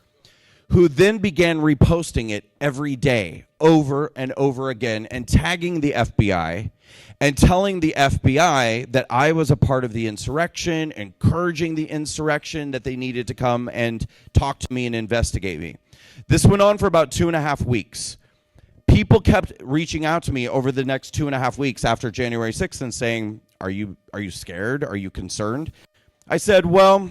who then began reposting it every day over and over again and tagging the FBI and telling the FBI that I was a part of the insurrection, encouraging the insurrection, that they needed to come and talk to me and investigate me. This went on for about 2.5 weeks. people kept reaching out to me over the next 2.5 weeks after January 6th and saying, are you scared? Are you concerned? I said, well,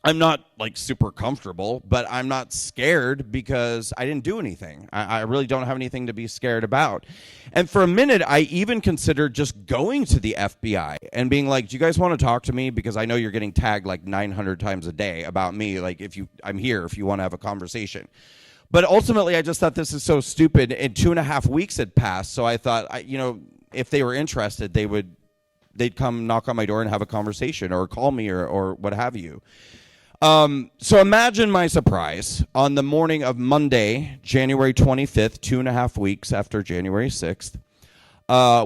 I'm not like super comfortable, but I'm not scared because I didn't do anything. I really don't have anything to be scared about. And for a minute, I even considered just going to the FBI and being like, do you guys want to talk to me? Because I know you're getting tagged like 900 times a day about me. Like I'm here if you want to have a conversation. But ultimately, I just thought this is so stupid. And 2.5 weeks had passed. So I thought, if they were interested, they'd come knock on my door and have a conversation or call me or what have you. So imagine my surprise on the morning of Monday, January 25th, 2.5 weeks after January 6th,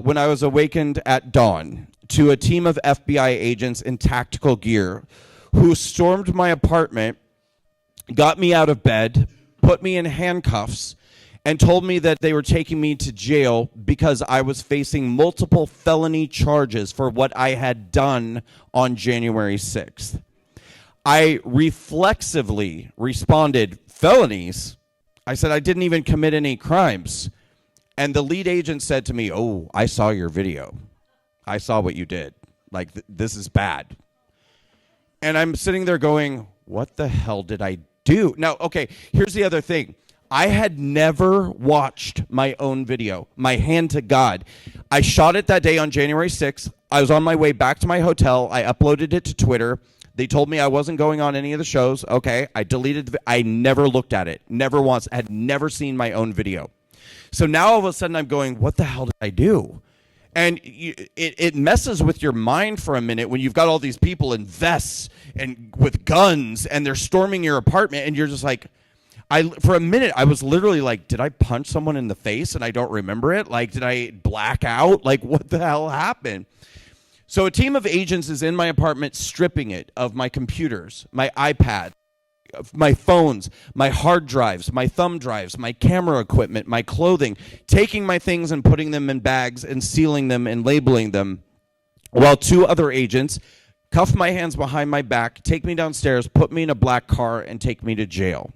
when I was awakened at dawn to a team of FBI agents in tactical gear who stormed my apartment, got me out of bed, put me in handcuffs, and told me that they were taking me to jail because I was facing multiple felony charges for what I had done on January 6th. I reflexively responded, felonies? I said, I didn't even commit any crimes. And the lead agent said to me, oh, I saw your video. I saw what you did. Like, this is bad. And I'm sitting there going, what the hell did I do? Now, okay, here's the other thing. I had never watched my own video, my hand to God. I shot it that day on January 6th. I was on my way back to my hotel. I uploaded it to Twitter. They told me I wasn't going on any of the shows. Okay, I deleted. I never looked at it. Never once. I had never seen my own video. So now all of a sudden I'm going, what the hell did I do? And it messes with your mind for a minute when you've got all these people in vests and with guns and they're storming your apartment and you're just like, for a minute, I was literally like, did I punch someone in the face and I don't remember it? Like, did I black out? Like, what the hell happened? So a team of agents is in my apartment stripping it of my computers, my iPad, my phones, my hard drives, my thumb drives, my camera equipment, my clothing, taking my things and putting them in bags and sealing them and labeling them, while two other agents cuff my hands behind my back, take me downstairs, put me in a black car, and take me to jail.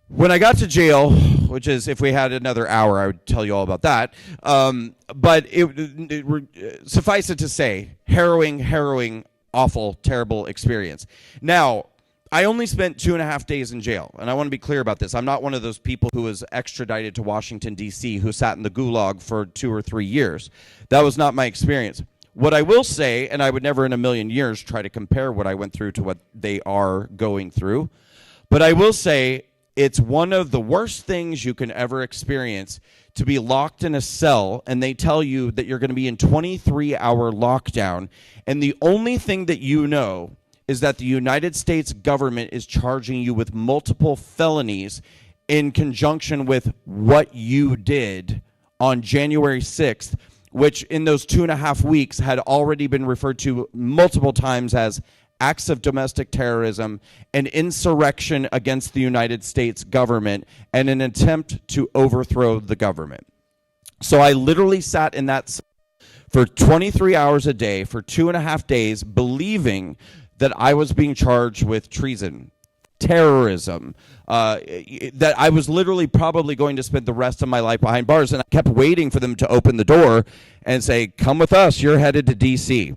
When I got to jail, which is, if we had another hour, I would tell you all about that. But suffice it to say, harrowing, awful, terrible experience. Now, I only spent 2.5 days in jail, and I want to be clear about this. I'm not one of those people who was extradited to Washington, D.C., who sat in the gulag for 2 or 3 years. That was not my experience. What I will say, and I would never in a million years try to compare what I went through to what they are going through, but I will say it's one of the worst things you can ever experience to be locked in a cell and they tell you that you're going to be in 23-hour lockdown, and the only thing that you know is that the United States government is charging you with multiple felonies in conjunction with what you did on January 6th, which in those 2.5 weeks had already been referred to multiple times as acts of domestic terrorism, an insurrection against the United States government, and an attempt to overthrow the government. So I literally sat in that cell for 23 hours a day for 2.5 days, believing that I was being charged with treason, terrorism, that I was literally probably going to spend the rest of my life behind bars. And I kept waiting for them to open the door and say, come with us, you're headed to D.C.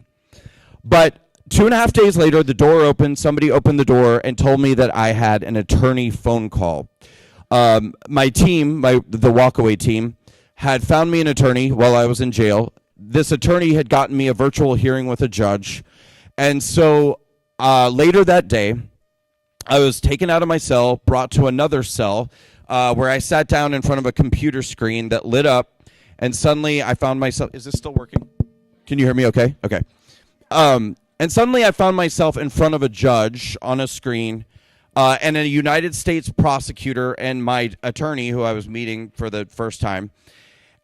But 2.5 days later, the door opened. Somebody opened the door and told me that I had an attorney phone call. My team, the walkaway team, had found me an attorney while I was in jail. This attorney had gotten me a virtual hearing with a judge. And so later that day, I was taken out of my cell, brought to another cell, where I sat down in front of a computer screen that lit up. And suddenly I found myself... Is this still working? Can you hear me okay? Okay. And suddenly I found myself in front of a judge on a screen, and a United States prosecutor and my attorney, who I was meeting for the first time.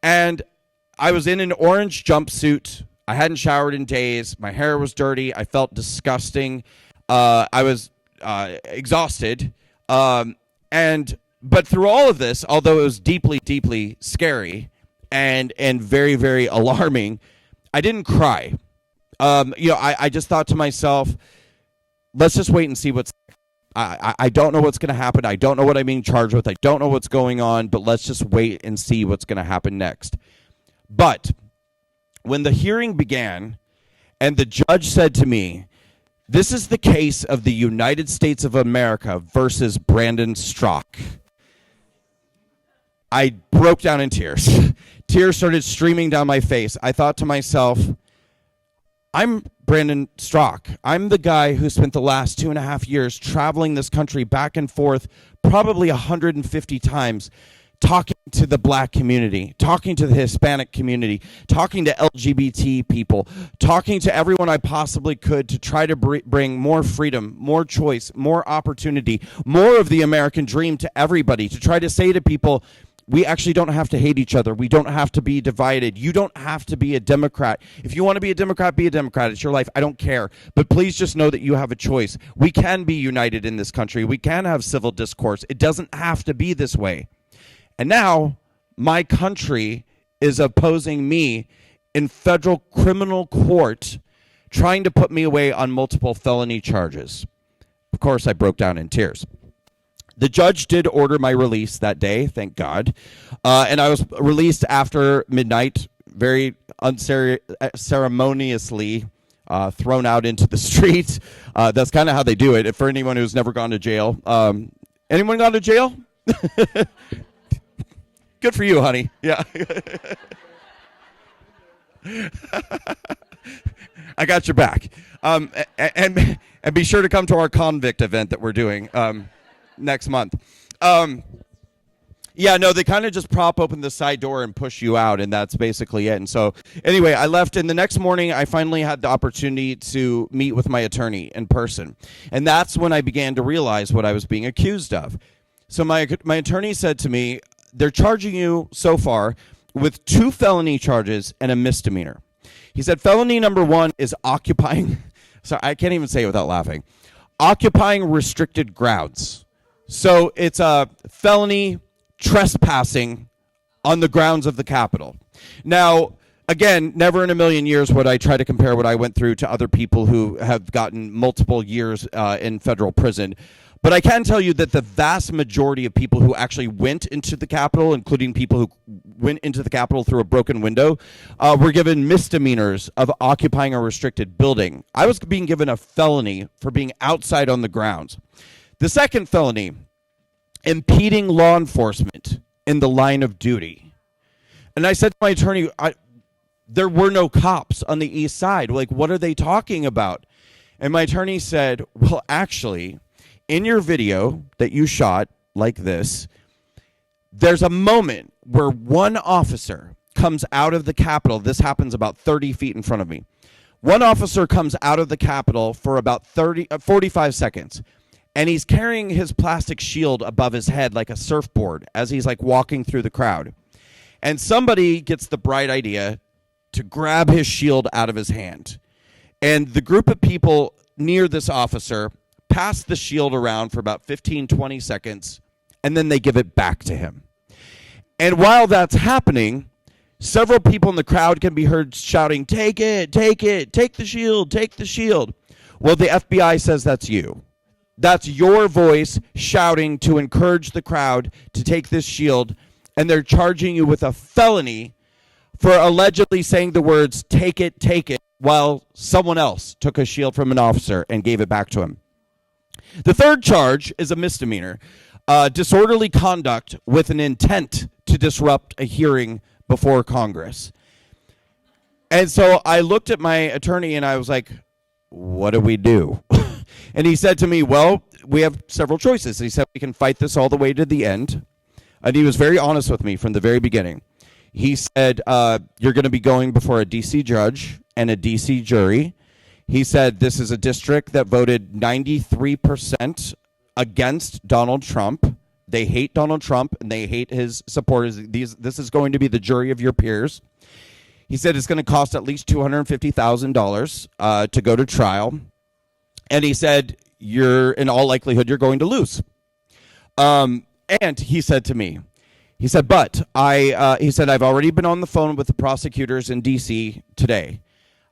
And I was in an orange jumpsuit. I hadn't showered in days. My hair was dirty. I felt disgusting. I was exhausted. But through all of this, although it was deeply, deeply scary and very, very alarming, I didn't cry. I just thought to myself, let's just wait and see what's... I don't know what's going to happen. I don't know what I'm being charged with. I don't know what's going on, but let's just wait and see what's going to happen next. But when the hearing began and the judge said to me, this is the case of the United States of America versus Brandon Straka, I broke down in tears. Tears started streaming down my face. I thought to myself, I'm Brandon Straka. I'm the guy who spent the last 2.5 years traveling this country back and forth probably 150 times, talking to the black community, talking to the Hispanic community, talking to LGBT people, talking to everyone I possibly could to try to bring more freedom, more choice, more opportunity, more of the American dream to everybody, to try to say to people, we actually don't have to hate each other. We don't have to be divided. You don't have to be a Democrat. If you want to be a Democrat, be a Democrat. It's your life. I don't care. But please just know that you have a choice. We can be united in this country. We can have civil discourse. It doesn't have to be this way. And now my country is opposing me in federal criminal court, trying to put me away on multiple felony charges. Of course, I broke down in tears. The judge did order my release that day, thank God. And I was released after midnight, very unceremoniously thrown out into the street. That's kind of how they do it. For anyone who's never gone to jail. Anyone gone to jail? Good for you, honey. Yeah. I got your back. And be sure to come to our convict event that we're doing next month. Yeah, no, they kind of just prop open the side door and push you out, and that's basically it. And so anyway, I left, and the next morning I finally had the opportunity to meet with my attorney in person. And that's when I began to realize what I was being accused of. So my attorney said to me, they're charging you so far with 2 felony charges and a misdemeanor. He said felony number 1 is occupying, sorry, I can't even say it without laughing, occupying restricted grounds. So it's a felony trespassing on the grounds of the Capitol. Now, again, never in a million years would I try to compare what I went through to other people who have gotten multiple years in federal prison. But I can tell you that the vast majority of people who actually went into the Capitol, including people who went into the Capitol through a broken window, were given misdemeanors of occupying a restricted building. I was being given a felony for being outside on the grounds. The second felony, impeding law enforcement in the line of duty. And I said to my attorney, there were no cops on the east side. Like, what are they talking about? And my attorney said, well, actually, in your video that you shot like this, there's a moment where one officer comes out of the Capitol. This happens about 30 feet in front of me. One officer comes out of the Capitol for about 45 seconds. And he's carrying his plastic shield above his head like a surfboard as he's like walking through the crowd. And somebody gets the bright idea to grab his shield out of his hand. And the group of people near this officer pass the shield around for about 15, 20 seconds, and then they give it back to him. And while that's happening, several people in the crowd can be heard shouting, take it, take the shield, take the shield. Well, the FBI says that's you. That's your voice shouting to encourage the crowd to take this shield, and they're charging you with a felony for allegedly saying the words, take it, while someone else took a shield from an officer and gave it back to him. The third charge is a misdemeanor, disorderly conduct with an intent to disrupt a hearing before Congress. And so I looked at my attorney and I was like, what do we do? And he said to me, well, we have several choices. He said, we can fight this all the way to the end. And he was very honest with me from the very beginning. He said, you're going to be going before a D.C. judge and a D.C. jury. He said, this is a district that voted 93% against Donald Trump. They hate Donald Trump and they hate his supporters. This is going to be the jury of your peers. He said it's going to cost at least $250,000 to go to trial. And he said, in all likelihood, you're going to lose. And he said to me, he said, but I've already been on the phone with the prosecutors in D.C. today.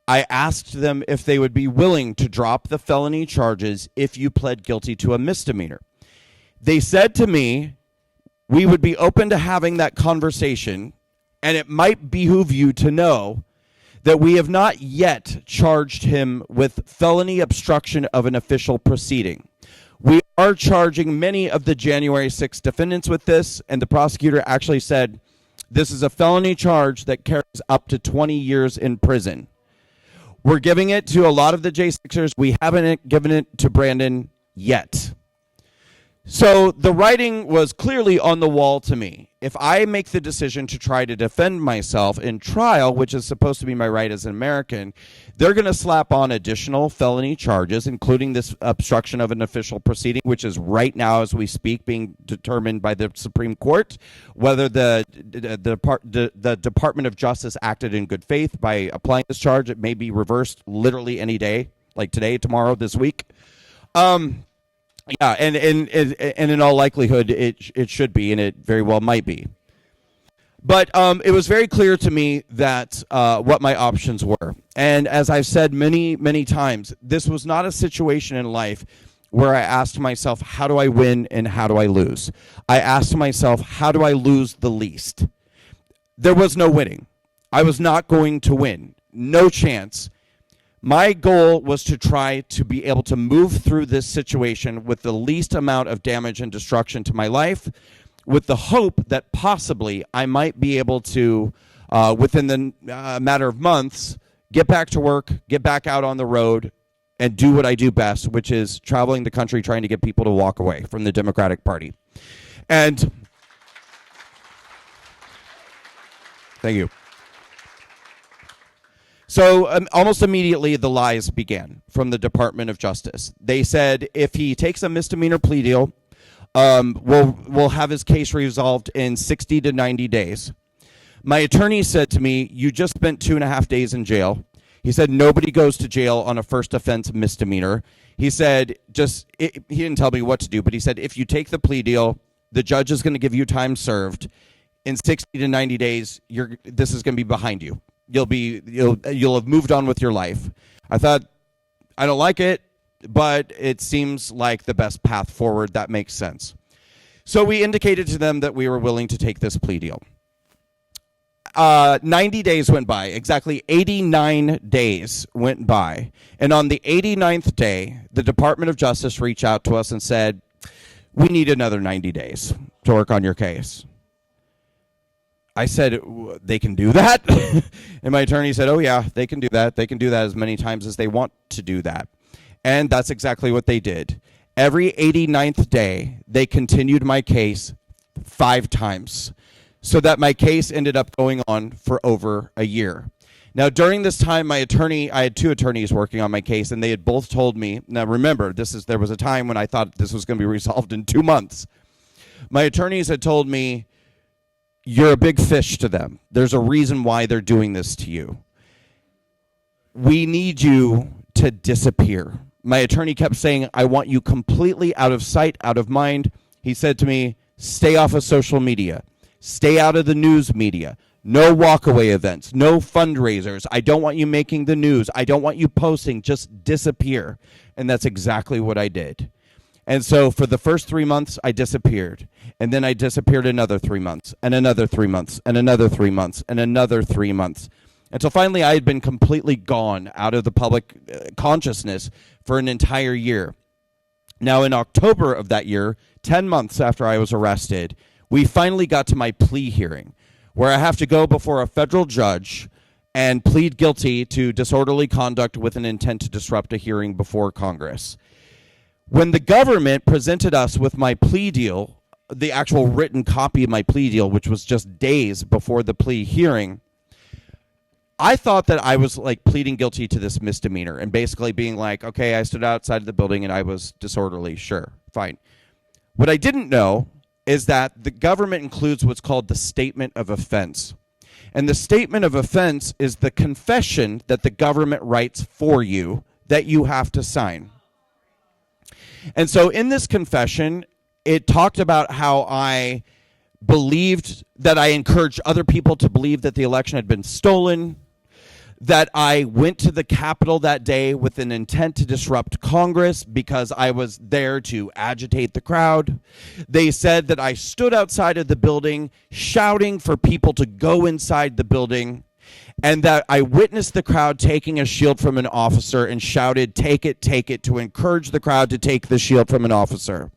I asked them if they would be willing to drop the felony charges if you pled guilty to a misdemeanor. They said to me, we would be open to having that conversation, and it might behoove you to know that we have not yet charged him with felony obstruction of an official proceeding. We are charging many of the January 6th defendants with this, and the prosecutor actually said this is a felony charge that carries up to 20 years in prison. We're giving it to a lot of the J6ers. We haven't given it to Brandon yet. So the writing was clearly on the wall to me. If I make the decision to try to defend myself in trial, which is supposed to be my right as an American, they're going to slap on additional felony charges, including this obstruction of an official proceeding, which is right now, as we speak, being determined by the Supreme Court, whether the Department of Justice acted in good faith by applying this charge. It may be reversed literally any day, like today, tomorrow, this week. Yeah, and in all likelihood, it should be, and it very well might be. But it was very clear to me that what my options were. And as I've said many, many times, this was not a situation in life where I asked myself, how do I win and how do I lose? I asked myself, how do I lose the least? There was no winning. I was not going to win. No chance. My goal was to try to be able to move through this situation with the least amount of damage and destruction to my life, with the hope that possibly I might be able to, within the matter of months, get back to work, get back out on the road, and do what I do best, which is traveling the country trying to get people to walk away from the Democratic Party. And thank you. So almost immediately, the lies began from the Department of Justice. They said if he takes a misdemeanor plea deal, we'll have his case resolved in 60 to 90 days. My attorney said to me, you just spent 2.5 days in jail. He said nobody goes to jail on a first offense misdemeanor. He said he didn't tell me what to do, but he said if you take the plea deal, the judge is going to give you time served. In 60 to 90 days, this is going to be behind you. You'll have moved on with your life. I thought, I don't like it, but it seems like the best path forward. That makes sense. So we indicated to them that we were willing to take this plea deal. 90 days went by, exactly 89 days went by. And on the 89th day, the Department of Justice reached out to us and said, we need another 90 days to work on your case. I said, they can do that? And my attorney said, oh, yeah, they can do that. They can do that as many times as they want to do that. And that's exactly what they did. Every 89th day, they continued my case 5 times, so that my case ended up going on for over a year. Now, during this time, I had 2 attorneys working on my case, and they had both told me, now remember, there was a time when I thought this was going to be resolved in 2 months. My attorneys had told me, you're a big fish to them. There's a reason why they're doing this to you. We need you to disappear. My attorney kept saying, I want you completely out of sight, out of mind. He said to me, stay off of social media. Stay out of the news media. No walkaway events. No fundraisers. I don't want you making the news. I don't want you posting. Just disappear. And that's exactly what I did. And so for the first 3 months, I disappeared. And then I disappeared another 3 months, and another 3 months, and another 3 months, and another 3 months. Until finally I had been completely gone out of the public consciousness for an entire year. Now in October of that year, 10 months after I was arrested, we finally got to my plea hearing, where I have to go before a federal judge and plead guilty to disorderly conduct with an intent to disrupt a hearing before Congress. When the government presented us with my plea deal, the actual written copy of my plea deal, which was just days before the plea hearing, I thought that I was like pleading guilty to this misdemeanor and basically being like, okay, I stood outside of the building and I was disorderly. Sure, fine. What I didn't know is that the government includes what's called the statement of offense. And the statement of offense is the confession that the government writes for you that you have to sign. And so in this confession, it talked about how I believed that I encouraged other people to believe that the election had been stolen, that I went to the Capitol that day with an intent to disrupt Congress because I was there to agitate the crowd. They said that I stood outside of the building shouting for people to go inside the building, and that I witnessed the crowd taking a shield from an officer and shouted, take it, to encourage the crowd to take the shield from an officer.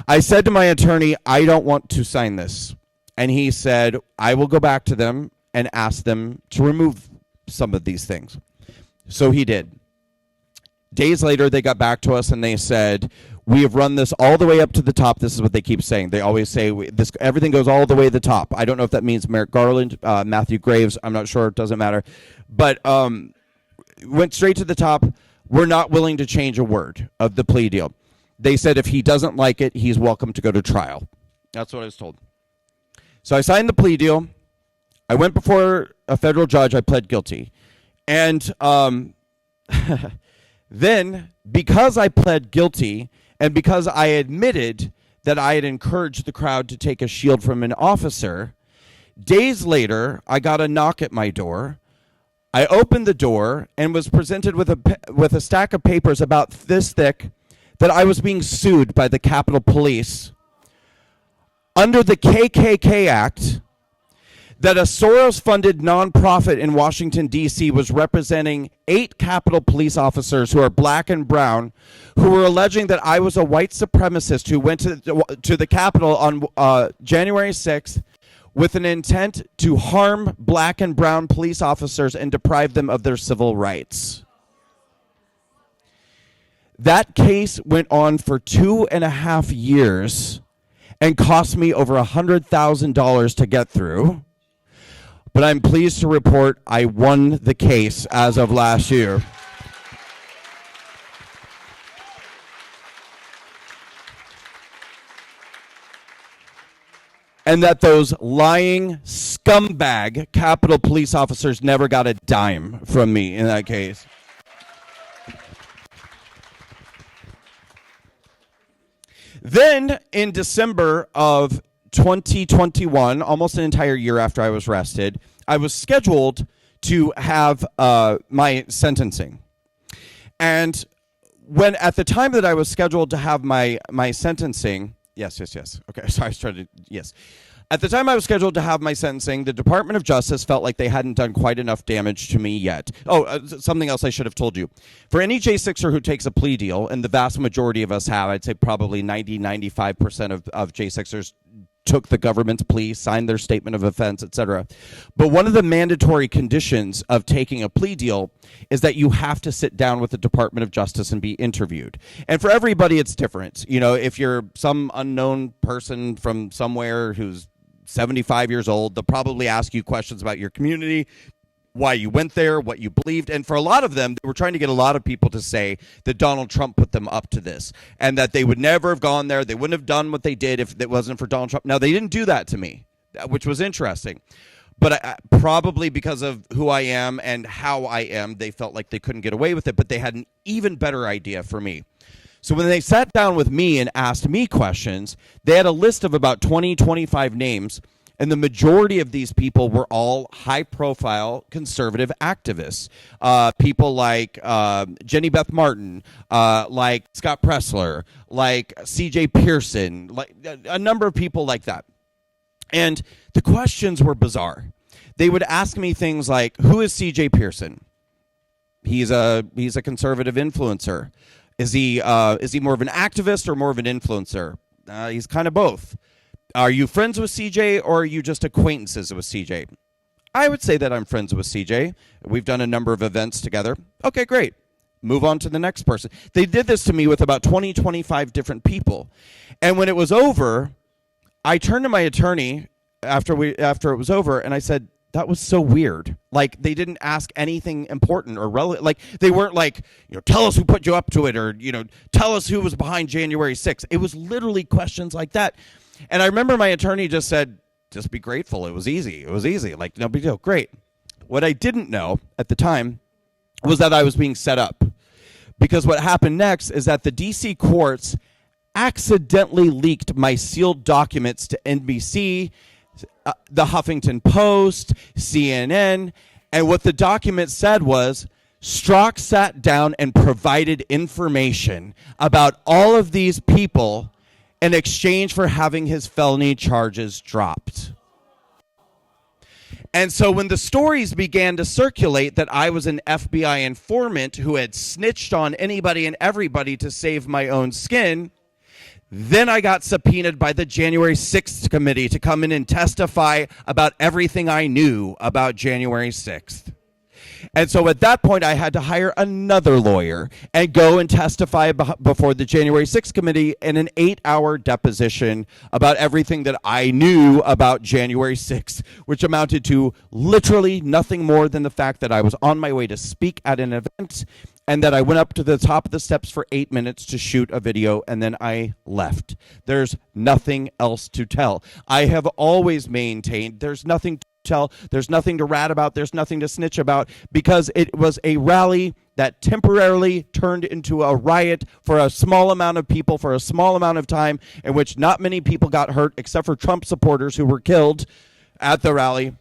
I said to my attorney, I don't want to sign this. And he said, I will go back to them and ask them to remove some of these things. So he did. Days later, they got back to us and they said, we have run this all the way up to the top. This is what they keep saying. They always say this. Everything goes all the way to the top. I don't know if that means Merrick Garland, Matthew Graves. I'm not sure. It doesn't matter. But went straight to the top. We're not willing to change a word of the plea deal. They said if he doesn't like it, he's welcome to go to trial. That's what I was told. So I signed the plea deal. I went before a federal judge. I pled guilty. And then, because I pled guilty and because I admitted that I had encouraged the crowd to take a shield from an officer, days later, I got a knock at my door. I opened the door and was presented with a stack of papers about this thick that I was being sued by the Capitol Police under the KKK Act, that a Soros-funded nonprofit in Washington, D.C. was representing 8 Capitol Police officers who are black and brown, who were alleging that I was a white supremacist who went to the Capitol on January 6th with an intent to harm black and brown police officers and deprive them of their civil rights. That case went on for 2.5 years and cost me over $100,000 to get through. But I'm pleased to report I won the case as of last year. And that those lying scumbag Capitol Police officers never got a dime from me in that case. Then in December of 2021, almost an entire year after I was arrested, I was scheduled to have my sentencing. And when at the time that I was scheduled to have my sentencing, yes. Okay, sorry, I was trying to, yes. At the time I was scheduled to have my sentencing, the Department of Justice felt like they hadn't done quite enough damage to me yet. Something else I should have told you. For any J6er who takes a plea deal, and the vast majority of us have, I'd say probably 90-95% of J6ers took the government's plea, signed their statement of offense, etc. But one of the mandatory conditions of taking a plea deal is that you have to sit down with the Department of Justice and be interviewed. And for everybody, it's different. You know, if you're some unknown person from somewhere who's 75 years old, they'll probably ask you questions about your community, why you went there, what you believed. And for a lot of them, they were trying to get a lot of people to say that Donald Trump put them up to this and that they would never have gone there. They wouldn't have done what they did if it wasn't for Donald Trump. Now, they didn't do that to me, which was interesting. But probably because of who I am and how I am, they felt like they couldn't get away with it. But they had an even better idea for me. So when they sat down with me and asked me questions, they had a list of about 25 names. And the majority of these people were all high-profile conservative activists. People like Jenny Beth Martin, like Scott Pressler, like C.J. Pearson, like a number of people like that. And the questions were bizarre. They would ask me things like, who is C.J. Pearson? He's a conservative influencer. Is he more of an activist or more of an influencer? He's kind of both. Are you friends with CJ or are you just acquaintances with CJ? I would say that I'm friends with CJ. We've done a number of events together. Okay, great. Move on to the next person. They did this to me with about 25 different people. And when it was over, I turned to my attorney after it was over and I said, that was so weird. Like, they didn't ask anything important or relevant. Like, they weren't like, tell us who put you up to it or, tell us who was behind January 6th. It was literally questions like that. And I remember my attorney just said, just be grateful. It was easy. Like, no big deal. Great. What I didn't know at the time was that I was being set up. Because what happened next is that the D.C. courts accidentally leaked my sealed documents to NBC, the Huffington Post, CNN, And what the document said was, Strzok sat down and provided information about all of these people in exchange for having his felony charges dropped. And so when the stories began to circulate that I was an FBI informant who had snitched on anybody and everybody to save my own skin, then I got subpoenaed by the January 6th committee to come in and testify about everything I knew about January 6th. And so at that point, I had to hire another lawyer and go and testify before the January 6th committee in an 8-hour deposition about everything that I knew about January 6th, which amounted to literally nothing more than the fact that I was on my way to speak at an event and that I went up to the top of the steps for 8 minutes to shoot a video, and then I left. There's nothing else to tell. I have always maintained there's nothing to tell, there's nothing to rat about, there's nothing to snitch about, because it was a rally that temporarily turned into a riot for a small amount of people for a small amount of time, in which not many people got hurt except for Trump supporters who were killed at the rally,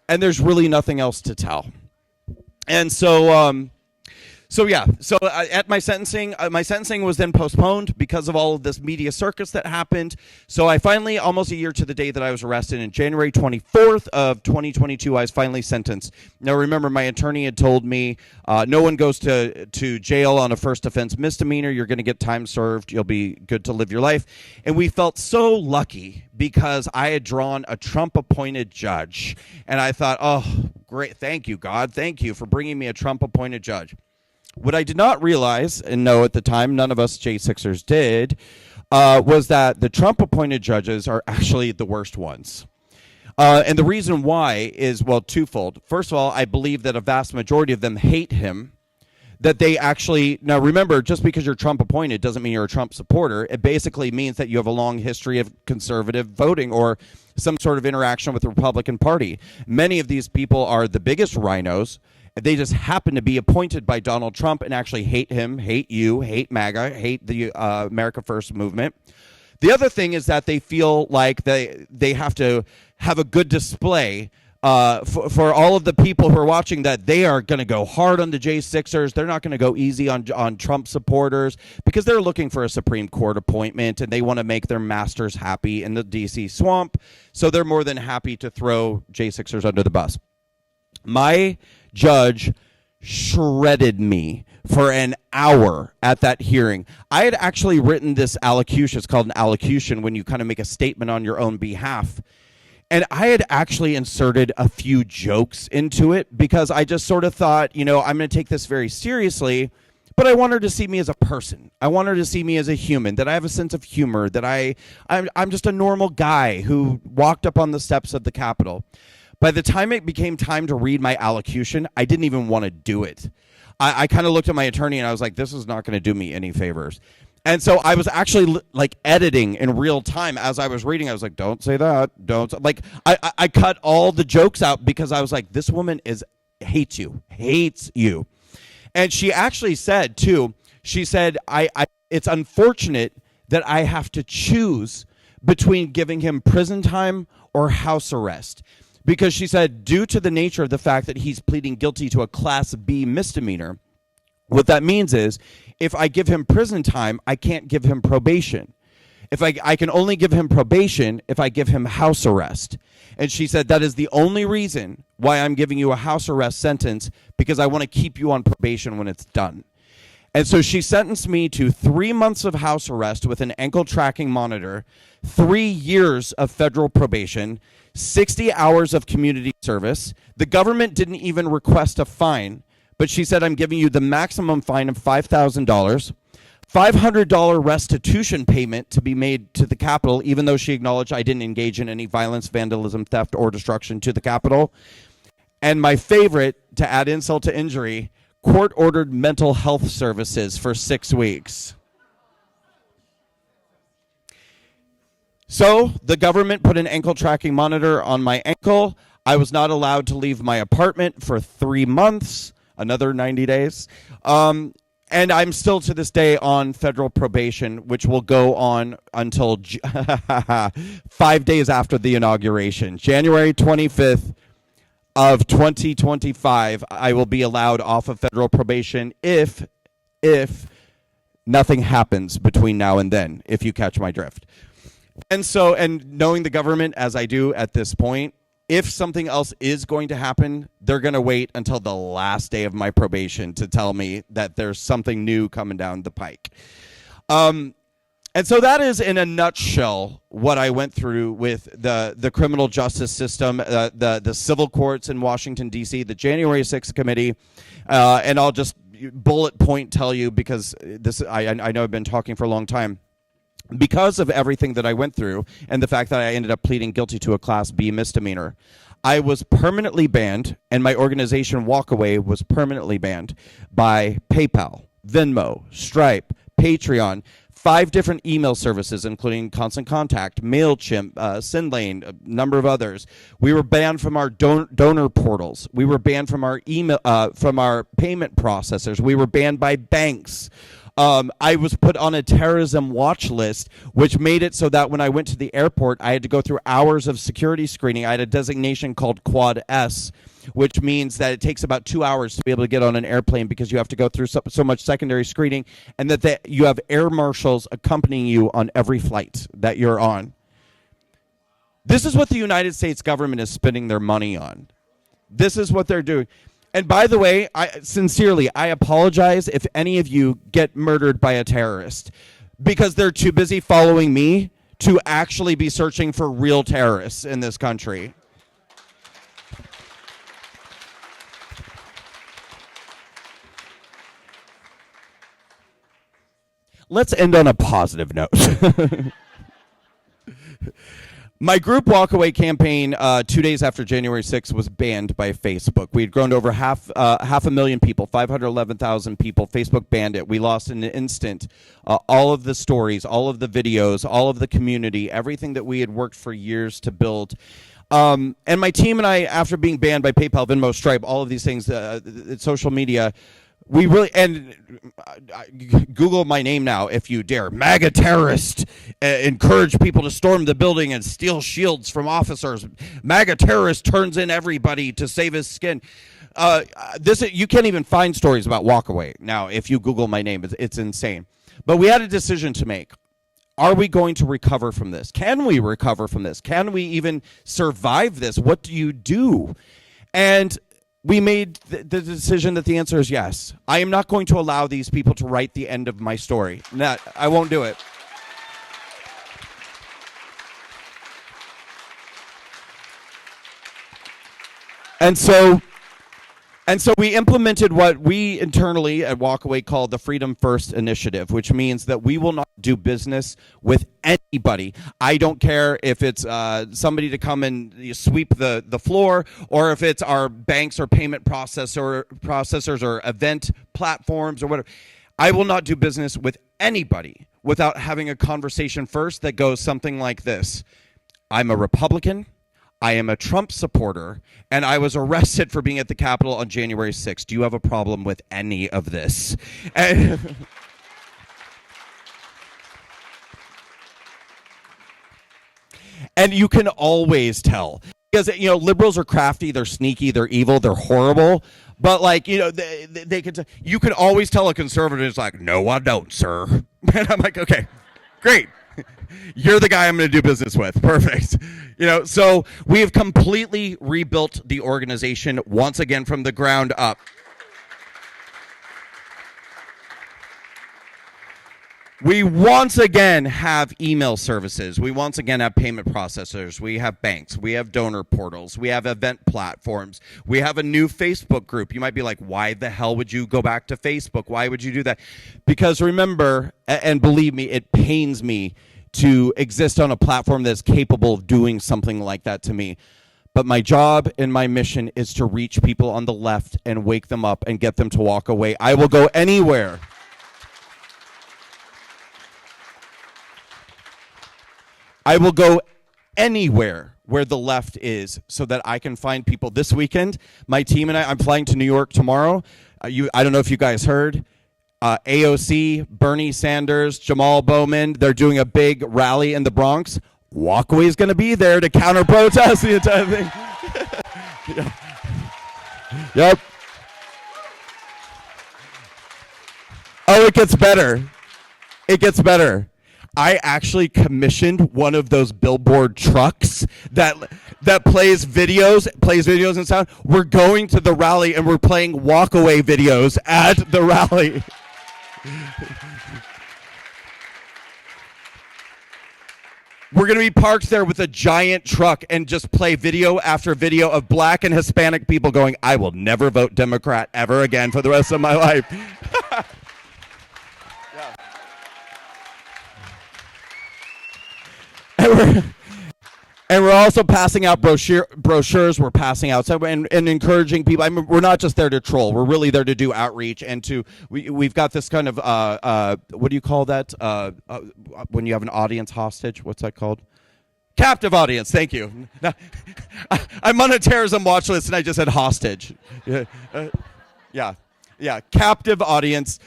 and there's really nothing else to tell. And so at my sentencing was then postponed because of all of this media circus that happened. So I finally, almost a year to the day that I was arrested, in January 24th of 2022, I was finally sentenced. Now remember, my attorney had told me no one goes to jail on a first offense misdemeanor. You're going to get time served. You'll be good to live your life. And we felt so lucky because I had drawn a Trump-appointed judge. And I thought, oh, great. Thank you, God. Thank you for bringing me a Trump-appointed judge. What I did not realize, and know at the time, none of us J6ers did, was that the Trump-appointed judges are actually the worst ones. And the reason why is, well, twofold. First of all, I believe that a vast majority of them hate him. That they actually, now remember, just because you're Trump-appointed doesn't mean you're a Trump supporter. It basically means that you have a long history of conservative voting or some sort of interaction with the Republican Party. Many of these people are the biggest rhinos. They just happen to be appointed by Donald Trump and actually hate him, hate you, hate MAGA, hate the America First movement. The other thing is that they feel like they have to have a good display for all of the people who are watching, that they are going to go hard on the J6ers. They're not going to go easy on Trump supporters because they're looking for a Supreme Court appointment and they want to make their masters happy in the D.C. swamp. So they're more than happy to throw J6ers under the bus. My judge shredded me for an hour at that hearing. I had actually written this allocution. It's called an allocution when you kind of make a statement on your own behalf. And I had actually inserted a few jokes into it because I just sort of thought, I'm going to take this very seriously, but I want her to see me as a person. I want her to see me as a human, that I have a sense of humor, that I'm just a normal guy who walked up on the steps of the Capitol. By the time it became time to read my allocution, I didn't even want to do it. I kind of looked at my attorney and I was like, this is not going to do me any favors. And so I was actually editing in real time as I was reading. I was like, don't say that. Don't. I cut all the jokes out because I was like, this woman hates you. And she actually said, too, she said, it's unfortunate that I have to choose between giving him prison time or house arrest. Because she said, due to the nature of the fact that he's pleading guilty to a Class B misdemeanor, what that means is if I give him prison time, I can't give him probation. If I can only give him probation if I give him house arrest. And she said, that is the only reason why I'm giving you a house arrest sentence, because I want to keep you on probation when it's done. And so she sentenced me to 3 months of house arrest with an ankle tracking monitor, 3 years of federal probation, 60 hours of community service. The government didn't even request a fine, but she said, I'm giving you the maximum fine of $5,000, $500 restitution payment to be made to the Capitol, even though she acknowledged I didn't engage in any violence, vandalism, theft, or destruction to the Capitol. And my favorite, to add insult to injury, court-ordered mental health services for 6 weeks. So the government put an ankle tracking monitor on my ankle. I was not allowed to leave my apartment for 3 months, another 90 days. And I'm still to this day on federal probation, which will go on until 5 days after the inauguration, January 25th. of 2025, I will be allowed off of federal probation if nothing happens between now and then, if you catch my drift. And so, and knowing the government as I do at this point, if something else is going to happen, they're going to wait until the last day of my probation to tell me that there's something new coming down the pike. And so that is, in a nutshell, what I went through with the criminal justice system, the civil courts in Washington, D.C., the January 6th committee, and I'll just bullet point tell you, because this I know I've been talking for a long time. Because of everything that I went through and the fact that I ended up pleading guilty to a Class B misdemeanor, I was permanently banned, and my organization Walkaway was permanently banned by PayPal, Venmo, Stripe, Patreon, 5 different email services, including Constant Contact, MailChimp, SendLane, a number of others. We were banned from our donor portals. We were banned from our email, from our payment processors. We were banned by banks. I was put on a terrorism watch list, which made it so that when I went to the airport, I had to go through hours of security screening. I had a designation called Quad S, which means that it takes about 2 hours to be able to get on an airplane, because you have to go through so much secondary screening, and that you have air marshals accompanying you on every flight that you're on. This is what the United States government is spending their money on. This is what they're doing. And by the way, I apologize if any of you get murdered by a terrorist, because they're too busy following me to actually be searching for real terrorists in this country. Let's end on a positive note. My group Walkaway campaign, 2 days after January 6th, was banned by Facebook. We had grown to over half a million people, 511,000 people. Facebook banned it. We lost in an instant all of the stories, all of the videos, all of the community, everything that we had worked for years to build. And my team and I, after being banned by PayPal, Venmo, Stripe, all of these things, social media, we really, and Google my name now if you dare. MAGA terrorist encourage people to storm the building and steal shields from officers. MAGA terrorist turns in everybody to save his skin. You can't even find stories about Walkaway now if you Google my name. It's insane. But we had a decision to make. Are we going to recover from this? Can we recover from this? Can we even survive this? What do you do? And we made the decision that the answer is yes. I am not going to allow these people to write the end of my story. I won't do it. And so we implemented what we internally at Walkaway call the Freedom First Initiative, which means that we will not do business with anybody. I don't care if it's somebody to come and sweep the floor, or if it's our banks or payment processors or event platforms or whatever. I will not do business with anybody without having a conversation first that goes something like this. I'm a Republican. I am a Trump supporter, and I was arrested for being at the Capitol on January 6th. Do you have a problem with any of this? And you can always tell, because liberals are crafty, they're sneaky, they're evil, they're horrible. But they can. You can always tell a conservative is like, no, I don't, sir. And I'm like, okay, great. You're the guy I'm going to do business with. Perfect. So we have completely rebuilt the organization once again from the ground up. We once again have email services. We once again have payment processors. We have banks. We have donor portals. We have event platforms. We have a new Facebook group. You might be like, why the hell would you go back to Facebook? Why would you do that? Because remember, and believe me, it pains me to exist on a platform that's capable of doing something like that to me. But my job and my mission is to reach people on the left and wake them up and get them to walk away. I will go anywhere. I will go anywhere where the left is so that I can find people. This weekend, my team and I'm flying to New York tomorrow. I don't know if you guys heard. AOC, Bernie Sanders, Jamal Bowman, they're doing a big rally in the Bronx. Walkaway is going to be there to counter-protest the entire thing. Yep. Oh, it gets better. It gets better. I actually commissioned one of those billboard trucks that plays videos and sound. We're going to the rally and we're playing walkaway videos at the rally. We're going to be parked there with a giant truck and just play video after video of black and Hispanic people going, I will never vote Democrat ever again for the rest of my life. And we're also passing out brochures. We're passing out and encouraging people. I mean, we're not just there to troll. We're really there to do outreach and we've got this kind of what do you call that when you have an audience hostage? What's that called? Captive audience. Thank you. I'm on a terrorism watch list and I just said hostage. Yeah. Captive audience.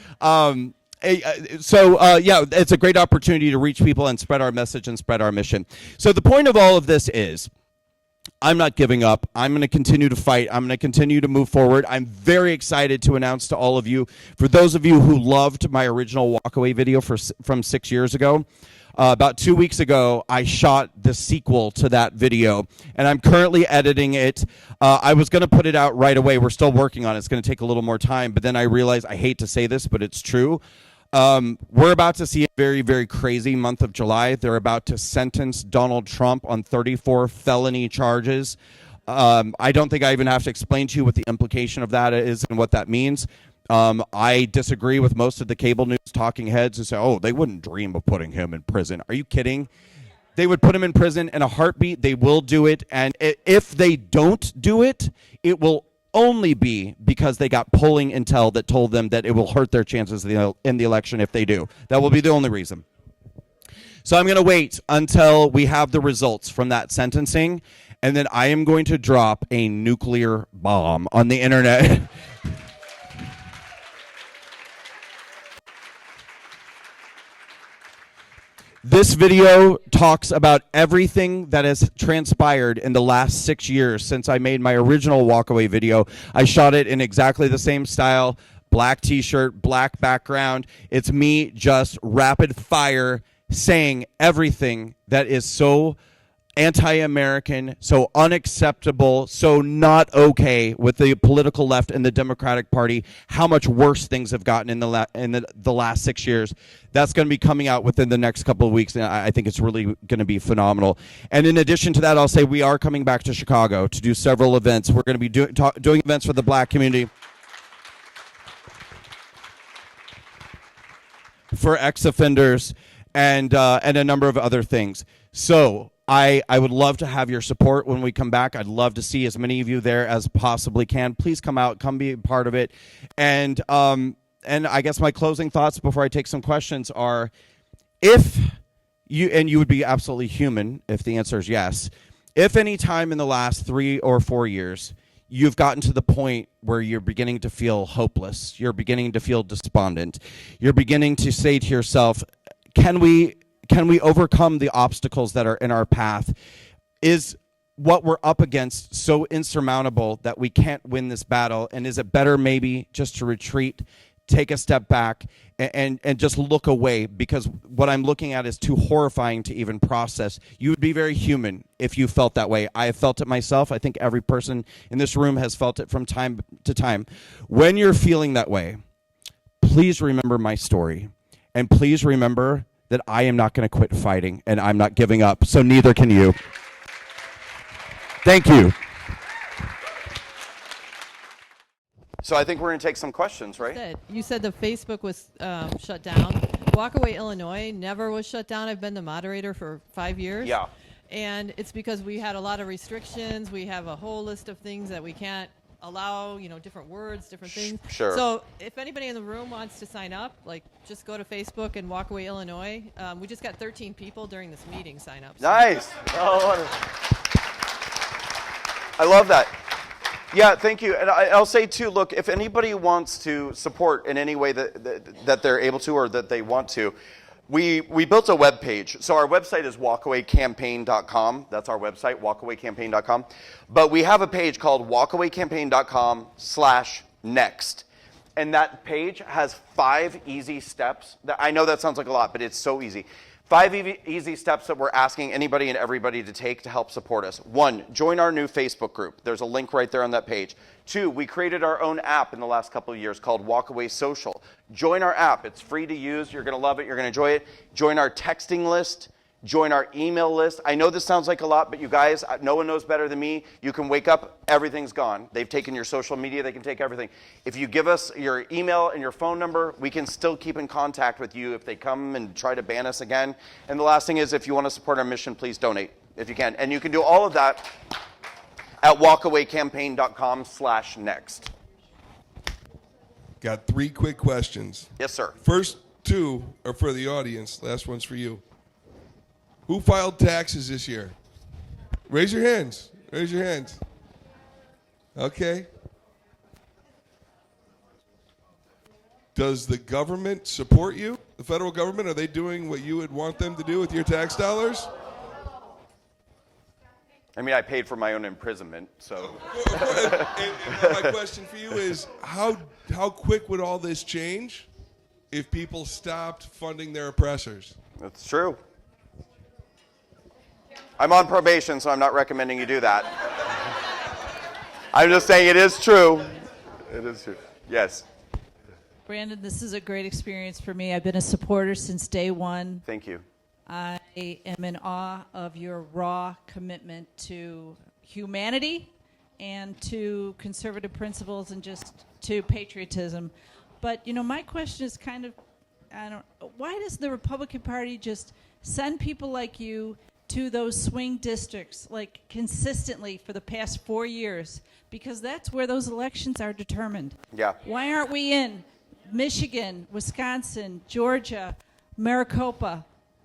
It's a great opportunity to reach people and spread our message and spread our mission. So the point of all of this is, I'm not giving up. I'm going to continue to fight. I'm going to continue to move forward. I'm very excited to announce to all of you, for those of you who loved my original walkaway video from 6 years ago, about 2 weeks ago, I shot the sequel to that video, and I'm currently editing it. I was going to put it out right away. We're still working on it. It's going to take a little more time, but then I realized, I hate to say this, but it's true. We're about to see a very, very crazy month of July. They're about to sentence Donald Trump on 34 felony charges. I don't think I even have to explain to you what the implication of that is and what that means. I disagree with most of the cable news talking heads who say, oh, they wouldn't dream of putting him in prison. Are you kidding? They would put him in prison in a heartbeat. They will do it. And if they don't do it, it will only be because they got polling intel that told them that it will hurt their chances in the election if they do. That will be the only reason. So I'm going to wait until we have the results from that sentencing, and then I am going to drop a nuclear bomb on the internet. This video talks about everything that has transpired in the last 6 years since I made my original walkaway video. I shot it in exactly the same style, black t-shirt, black background. It's me just rapid fire saying everything that is so anti-American, so unacceptable, so not okay with the political left and the Democratic Party, how much worse things have gotten in the last 6 years. That's going to be coming out within the next couple of weeks, and I think it's really going to be phenomenal. And in addition to that, I'll say we are coming back to Chicago to do several events. We're going to be doing events for the black community, for ex-offenders, and a number of other things. So I would love to have your support when we come back. I'd love to see as many of you there as possibly can. Please come out, come be a part of it. And I guess my closing thoughts before I take some questions are, if you, and you would be absolutely human if the answer is yes, if any time in the last 3 or 4 years you've gotten to the point where you're beginning to feel hopeless, you're beginning to feel despondent, you're beginning to say to yourself, can we overcome the obstacles that are in our path? Is what we're up against so insurmountable that we can't win this battle? And is it better maybe just to retreat, take a step back, and just look away? Because what I'm looking at is too horrifying to even process. You would be very human if you felt that way. I have felt it myself. I think every person in this room has felt it from time to time. When you're feeling that way, please remember my story. And please remember that I am not going to quit fighting, and I'm not giving up, so neither can you. Thank you. So I think we're going to take some questions, right? You said the Facebook was shut down. Walkaway Illinois never was shut down. I've been the moderator for 5 years. Yeah. And it's because we had a lot of restrictions. We have a whole list of things that we can't allow, different words, different things. Sure. So if anybody in the room wants to sign up, just go to Facebook and Walkaway Illinois. We just got 13 people during this meeting sign up. So. Nice. Oh, I love that. Yeah, thank you. And I'll say, too, look, if anybody wants to support in any way that they're able to or that they want to, We built a web page. So our website is walkawaycampaign.com. That's our website, walkawaycampaign.com. But we have a page called walkawaycampaign.com/next. And that page has 5 easy steps. I know that sounds like a lot, but it's so easy. 5 easy steps that we're asking anybody and everybody to take to help support us. 1, join our new Facebook group. There's a link right there on that page. 2, we created our own app in the last couple of years called Walkaway Social. Join our app. It's free to use. You're going to love it. You're going to enjoy it. Join our texting list. Join our email list. I know this sounds like a lot, but you guys, no one knows better than me. You can wake up, everything's gone. They've taken your social media. They can take everything. If you give us your email and your phone number, we can still keep in contact with you if they come and try to ban us again. And the last thing is, if you want to support our mission, please donate if you can. And you can do all of that at walkawaycampaign.com/next. Got 3 quick questions. Yes, sir. First 2 are for the audience. Last one's for you. Who filed taxes this year? Raise your hands. Raise your hands. Okay. Does the government support you? The federal government? Are they doing what you would want them to do with your tax dollars? I mean, I paid for my own imprisonment, so. And my question for you is, how quick would all this change if people stopped funding their oppressors? That's true. I'm on probation, so I'm not recommending you do that. I'm just saying it is true. It is true. Yes. Brandon, this is a great experience for me. I've been a supporter since day one. Thank you. I am in awe of your raw commitment to humanity and to conservative principles and just to patriotism. But, my question is kind of, why does the Republican Party just send people like you to those swing districts, like consistently for the past 4 years? Because that's where those elections are determined. Yeah. Why aren't we in Michigan, Wisconsin, Georgia, Maricopa?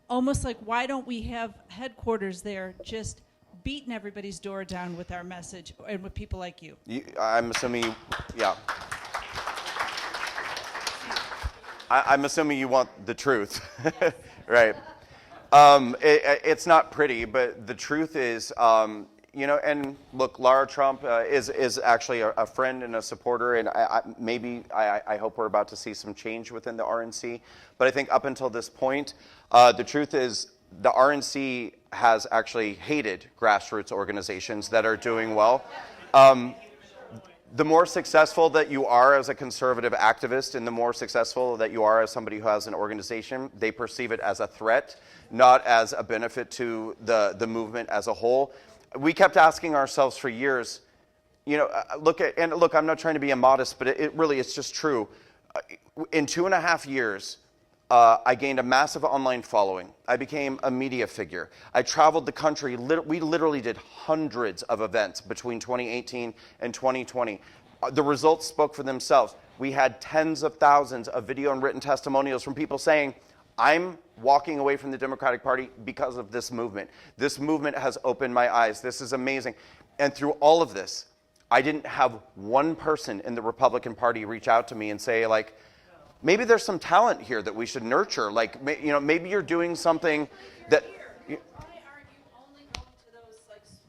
Almost like, why don't we have headquarters there just beating everybody's door down with our message and with people like you? I'm assuming, yeah. I'm assuming you want the truth, right? It's not pretty, but the truth is, and look, Lara Trump is actually a friend and a supporter, and I hope we're about to see some change within the RNC. But I think up until this point, the truth is the RNC has actually hated grassroots organizations that are doing well. The more successful that you are as a conservative activist and the more successful that you are as somebody who has an organization, they perceive it as a threat, not as a benefit to the movement as a whole. We kept asking ourselves for years, look, I'm not trying to be immodest, but it's just true. In 2.5 years, I gained a massive online following. I became a media figure. I traveled the country. We literally did hundreds of events between 2018 and 2020. The results spoke for themselves. We had tens of thousands of video and written testimonials from people saying, I'm walking away from the Democratic Party because of this movement. This movement has opened my eyes. This is amazing. And through all of this, I didn't have one person in the Republican Party reach out to me and say, like, maybe there's some talent here that we should nurture. Like, maybe you're doing something that. Why aren't you only going to those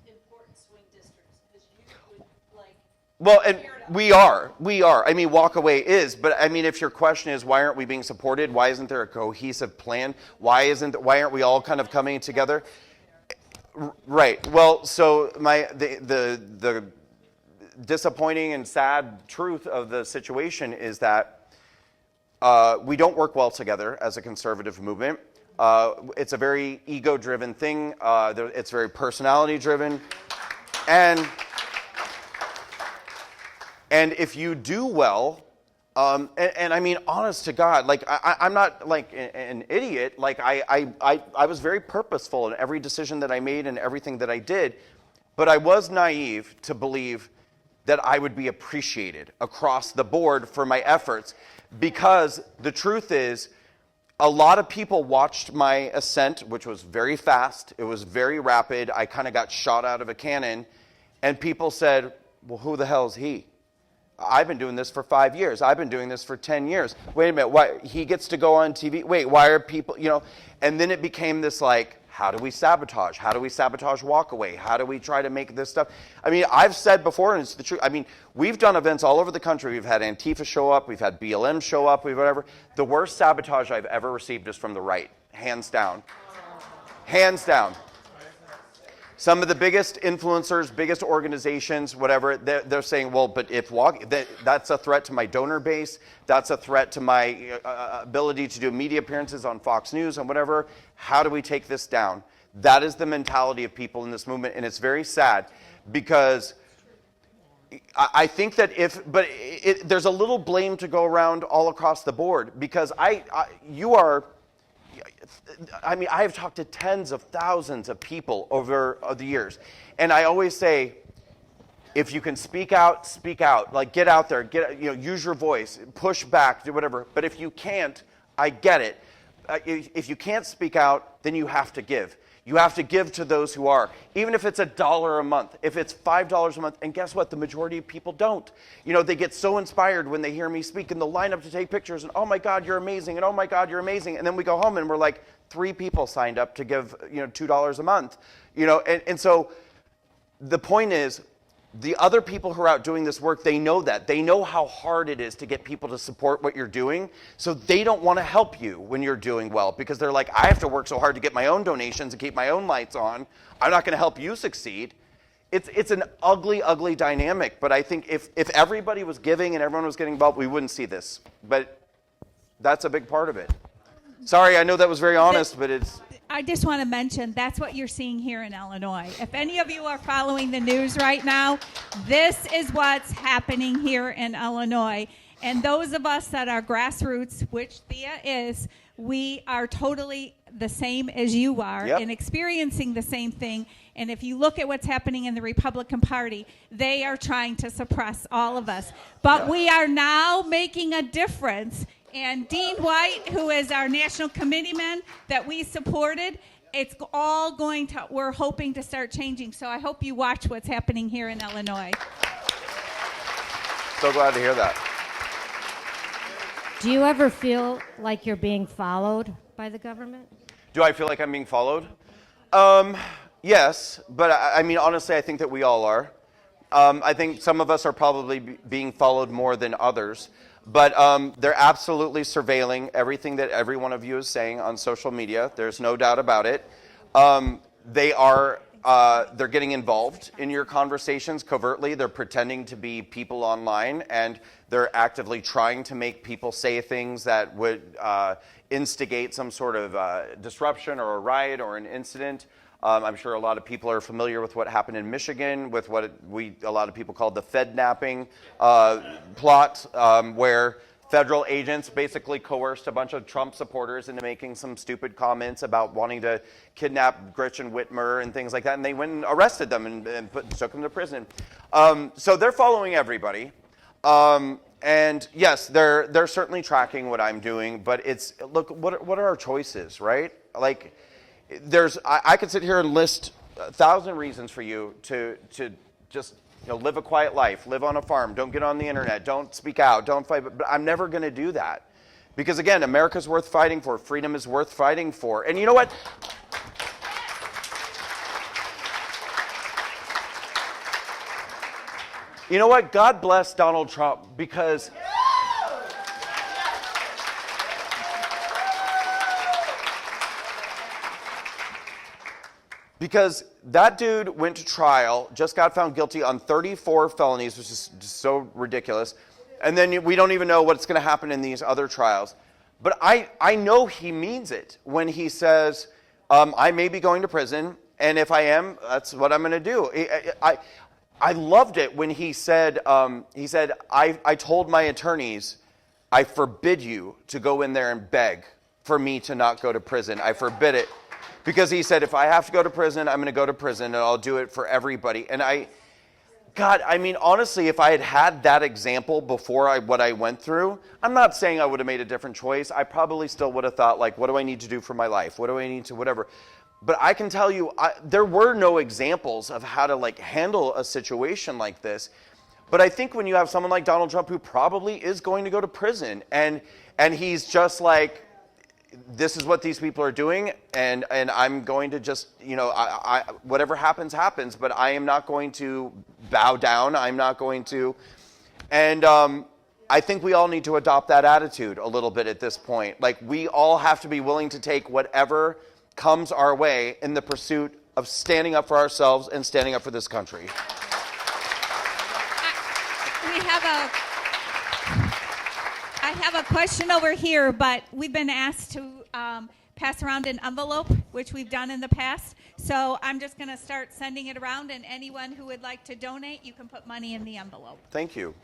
important swing districts? Because you would Well, and we are. I mean, Walkaway is. But I mean, if your question is why aren't we being supported? Why isn't there a cohesive plan? Why aren't we all kind of coming together? Right. Well, so the disappointing and sad truth of the situation is that we don't work well together as a conservative movement. It's a very ego-driven thing. It's very personality-driven. And if you do well, and I mean, honest to God, like I'm not like an idiot. Like I was very purposeful in every decision that I made and everything that I did, but I was naive to believe that I would be appreciated across the board for my efforts, because the truth is, a lot of people watched my ascent, which was very fast. It was very rapid. I kind of got shot out of a cannon, and people said, well, who the hell is he? I've been doing this for 5 years. I've been doing this for 10 years. Wait a minute, why he gets to go on TV? Wait, why are people, And then it became this like, how do we sabotage? How do we sabotage Walkaway? How do we try to make this stuff? I mean, I've said before, and it's the truth. I mean, we've done events all over the country. We've had Antifa show up. We've had BLM show up. We've whatever. The worst sabotage I've ever received is from the right, hands down. Hands down. Some of the biggest influencers, biggest organizations, whatever, they're saying, well, but if that's a threat to my donor base, that's a threat to my ability to do media appearances on Fox News and whatever. How do we take this down? That is the mentality of people in this movement, and it's very sad because I think that there's a little blame to go around all across the board because I have talked to tens of thousands of people over the years. And I always say, if you can speak out, speak out. Like, get out there, use your voice, push back, do whatever. But if you can't, I get it. If you can't speak out, then you have to give. You have to give to those who are, even if it's $1 a month, if it's $5 a month. And guess what? The majority of people don't. They get so inspired when they hear me speak and they'll line up to take pictures and, oh my God, you're amazing. And oh my God, you're amazing. And then we go home and we're like, 3 people signed up to give, $2 a month, and so the point is, the other people who are out doing this work, they know that. They know how hard it is to get people to support what you're doing. So they don't want to help you when you're doing well because they're like, I have to work so hard to get my own donations and keep my own lights on. I'm not going to help you succeed. It's an ugly, ugly dynamic. But I think if everybody was giving and everyone was getting involved, we wouldn't see this. But that's a big part of it. Sorry, I know that was very honest, but it's... I just want to mention that's what you're seeing here in Illinois. If any of you are following the news right now, this is what's happening here in Illinois. And those of us that are grassroots, which Thea is, we are totally the same as you are and experiencing the same thing. And if you look at what's happening in the Republican Party, they are trying to suppress all of us. But we are now making a difference. And Dean White, who is our national committeeman that we supported, it's all we're hoping to start changing. So I hope you watch what's happening here in Illinois. So glad to hear that. Do you ever feel like you're being followed by the government? Do I feel like I'm being followed? Yes, but I mean, honestly, I think that we all are. I think some of us are probably being followed more than others. But they're absolutely surveilling everything that every one of you is saying on social media. There's no doubt about it. They're getting involved in your conversations covertly. They're pretending to be people online, and they're actively trying to make people say things that would instigate some sort of disruption or a riot or an incident. I'm sure a lot of people are familiar with what happened in Michigan with what a lot of people called the Fed-napping plot, where federal agents basically coerced a bunch of Trump supporters into making some stupid comments about wanting to kidnap Gretchen Whitmer and things like that, and they went and arrested them and took them to prison. So they're following everybody. And yes, they're certainly tracking what I'm doing, but look, what are our choices, right? Like, I could sit here and list 1,000 reasons for you to just live a quiet life, live on a farm, don't get on the internet, don't speak out, don't fight. But I'm never going to do that because again, America's worth fighting for, freedom is worth fighting for, and you know what? You know what? God bless Donald Trump because. Because that dude went to trial, just got found guilty on 34 felonies, which is just so ridiculous. And then we don't even know what's going to happen in these other trials. But I know he means it when he says, I may be going to prison, and if I am, that's what I'm going to do. I loved it when he said, I told my attorneys, I forbid you to go in there and beg for me to not go to prison. I forbid it. Because he said, if I have to go to prison, I'm going to go to prison, and I'll do it for everybody. And I mean, honestly, if I had had that example before what I went through, I'm not saying I would have made a different choice. I probably still would have thought, like, what do I need to do for my life? What do I need to whatever? But I can tell you, there were no examples of how to, like, handle a situation like this. But I think when you have someone like Donald Trump, who probably is going to go to prison, and he's just like, this is what these people are doing, and I'm going to just, I whatever happens, happens, but I am not going to bow down. I'm not going to. And I think we all need to adopt that attitude a little bit at this point. Like, we all have to be willing to take whatever comes our way in the pursuit of standing up for ourselves and standing up for this country. I have a question over here, but we've been asked to pass around an envelope, which we've done in the past. So I'm just going to start sending it around, and anyone who would like to donate, you can put money in the envelope. Thank you.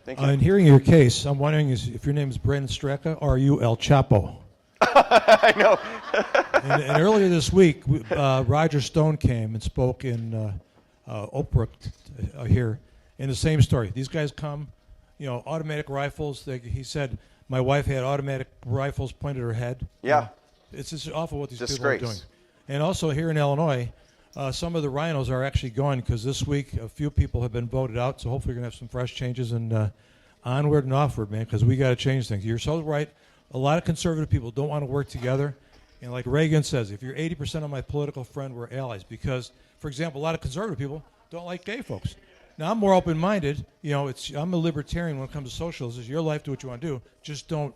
Thank you. In hearing your case, I'm wondering if your name is Brandon Straka or are you El Chapo? I know. and earlier this week, Roger Stone came and spoke in Oak Brook here in the same story. These guys come, automatic rifles. He said, my wife had automatic rifles pointed at her head. Yeah. It's just awful what these Disgrace. people are doing. And also here in Illinois, some of the rhinos are actually gone because this week a few people have been voted out, so hopefully we're going to have some fresh changes and onward and offward, man, because we got to change things. You're so right. A lot of conservative people don't want to work together. And like Reagan says, if you're 80% of my political friend, we're allies. Because, for example, a lot of conservative people don't like gay folks. Now, I'm more open-minded. I'm a libertarian when it comes to socialism. It's your life, do what you want to do. Just don't,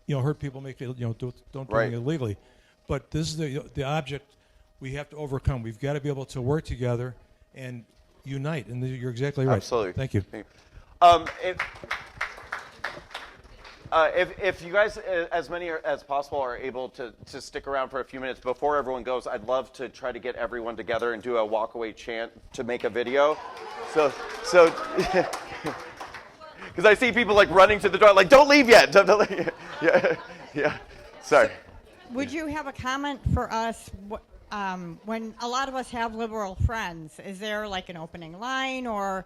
hurt people, make it, don't do Right. it illegally. But this is the object we have to overcome. We've got to be able to work together and unite. And you're exactly right. Absolutely. Thank you. If you guys, as many as possible, are able to stick around for a few minutes before everyone goes, I'd love to try to get everyone together and do a walk-away chant to make a video. So, because I see people like running to the door, like, don't leave yet. Don't leave yet. Yeah. Sorry. Would you have a comment for us when a lot of us have liberal friends? Is there like an opening line, or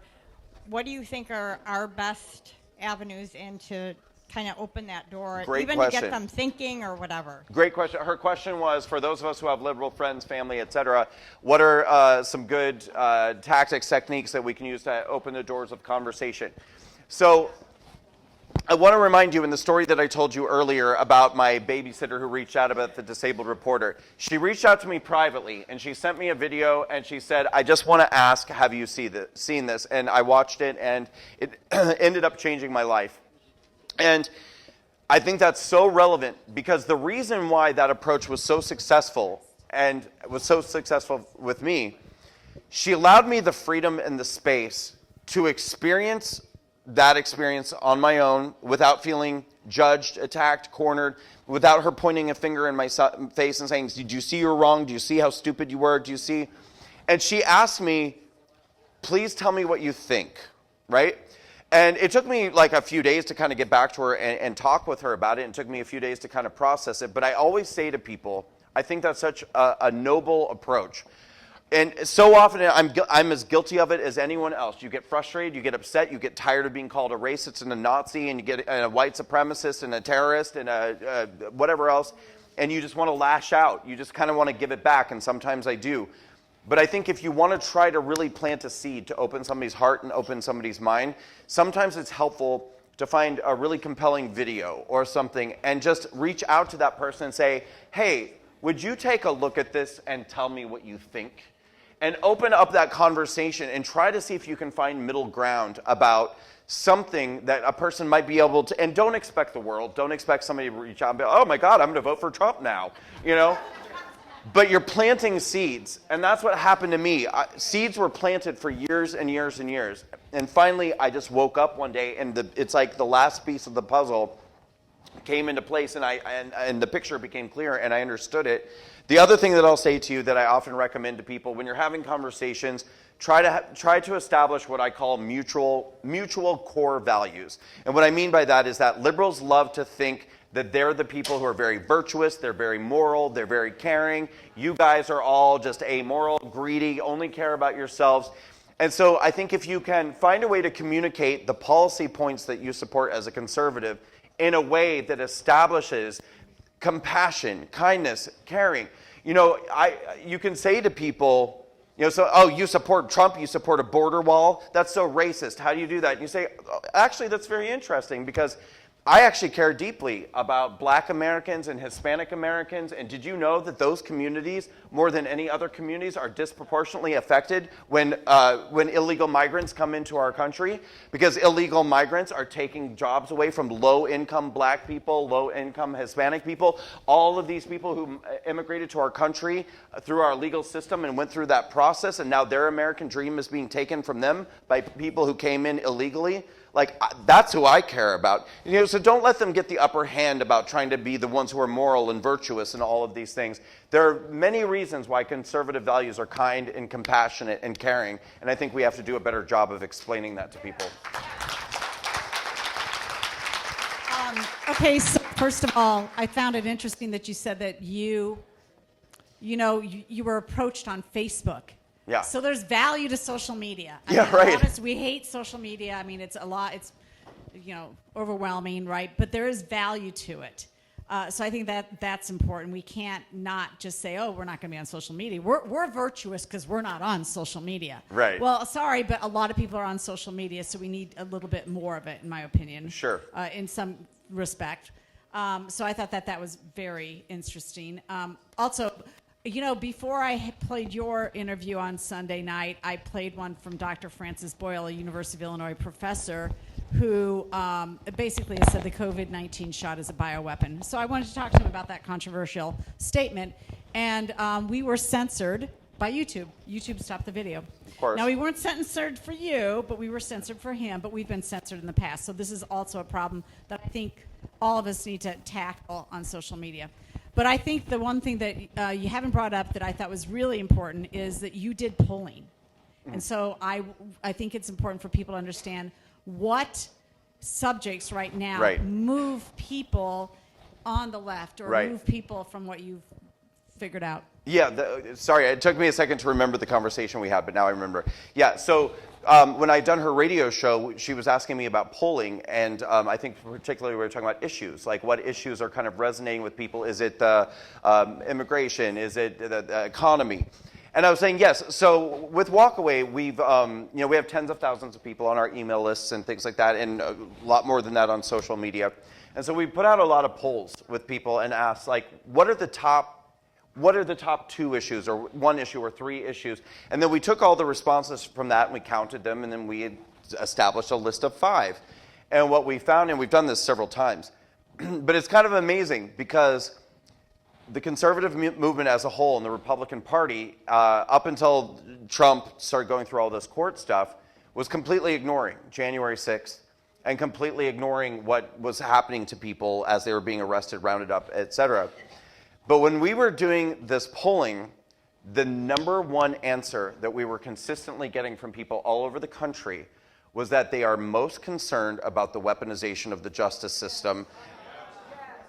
what do you think are our best avenues into kind of open that door, Great even question. to get them thinking or whatever? Great question. Her question was, for those of us who have liberal friends, family, etc., what are some good tactics, techniques that we can use to open the doors of conversation? So I want to remind you in the story that I told you earlier about my babysitter who reached out about the disabled reporter. She reached out to me privately, and she sent me a video, and she said, I just want to ask, have you seen this? And I watched it, and it ended up changing my life. And I think that's so relevant because the reason why that approach was so successful and was so successful with me, she allowed me the freedom and the space to experience that experience on my own without feeling judged, attacked, cornered, without her pointing a finger in my face and saying, did you see you're wrong? Do you see how stupid you were? Do you see? And she asked me, please tell me what you think, right? And it took me like a few days to kind of get back to her and talk with her about it. It took me a few days to kind of process it. But I always say to people, I think that's such a noble approach. And so often I'm as guilty of it as anyone else. You get frustrated, you get upset, you get tired of being called a racist and a Nazi, and you get a white supremacist and a terrorist and a whatever else, and you just want to lash out. You just kind of want to give it back, and sometimes I do. But I think if you want to try to really plant a seed to open somebody's heart and open somebody's mind, sometimes it's helpful to find a really compelling video or something and just reach out to that person and say, hey, would you take a look at this and tell me what you think? And open up that conversation and try to see if you can find middle ground about something that a person might be able to, and don't expect the world. Don't expect somebody to reach out and be, oh my God, I'm going to vote for Trump now, But you're planting seeds, and that's what happened to me. Seeds were planted for years and years and years. And finally, I just woke up one day, and it's like the last piece of the puzzle came into place, and the picture became clear, and I understood it. The other thing that I'll say to you that I often recommend to people, when you're having conversations, try to establish what I call mutual core values. And what I mean by that is that liberals love to think that they're the people who are very virtuous, they're very moral, they're very caring. You guys are all just amoral, greedy, only care about yourselves. And so I think if you can find a way to communicate the policy points that you support as a conservative in a way that establishes compassion, kindness, caring. You can say to people, You support Trump, you support a border wall. That's so racist. How do you do that? And you say, actually, that's very interesting because I actually care deeply about Black Americans and Hispanic Americans. And did you know that those communities, more than any other communities, are disproportionately affected when illegal migrants come into our country? Because illegal migrants are taking jobs away from low-income Black people, low-income Hispanic people. All of these people who immigrated to our country through our legal system and went through that process, and now their American dream is being taken from them by people who came in illegally. That's who I care about. So don't let them get the upper hand about trying to be the ones who are moral and virtuous and all of these things. There are many reasons why conservative values are kind and compassionate and caring, and I think we have to do a better job of explaining that to people. Okay, so first of all, I found it interesting that you said that you were approached on Facebook. Yeah. So there's value to social media. Right. A lot of us, we hate social media. I mean, it's a lot. It's overwhelming, right? But there is value to it. So I think that's important. We can't not just say, oh, we're not going to be on social media. We're virtuous because we're not on social media. Right. Well, sorry, but a lot of people are on social media, so we need a little bit more of it, in my opinion. Sure. In some respect. So I thought that was very interesting. Also, before I played your interview on Sunday night, I played one from Dr. Francis Boyle, a University of Illinois professor, who basically has said the COVID-19 shot is a bioweapon. So I wanted to talk to him about that controversial statement. And we were censored by YouTube. YouTube stopped the video. Of course. Now, we weren't censored for you, but we were censored for him. But we've been censored in the past. So this is also a problem that I think all of us need to tackle on social media. But I think the one thing that you haven't brought up that I thought was really important is that you did polling. And so I think it's important for people to understand what subjects right now move people on the left or move people from what you've figured out. Yeah, sorry, it took me a second to remember the conversation we had, but now I remember. Yeah, so when I'd done her radio show, she was asking me about polling, and I think particularly we were talking about issues, like what issues are kind of resonating with people. Is it immigration? Is it the economy? And I was saying yes. So with Walkaway, we have tens of thousands of people on our email lists and things like that, and a lot more than that on social media. And so we put out a lot of polls with people and asked, what are the top 2 issues or 1 issue or 3 issues? And then we took all the responses from that and we counted them, and then we established a list of 5. And what we found, and we've done this several times, but it's kind of amazing because the conservative movement as a whole and the Republican Party, up until Trump started going through all this court stuff, was completely ignoring January 6th and completely ignoring what was happening to people as they were being arrested, rounded up, etc. But when we were doing this polling, the number one answer that we were consistently getting from people all over the country was that they are most concerned about the weaponization of the justice system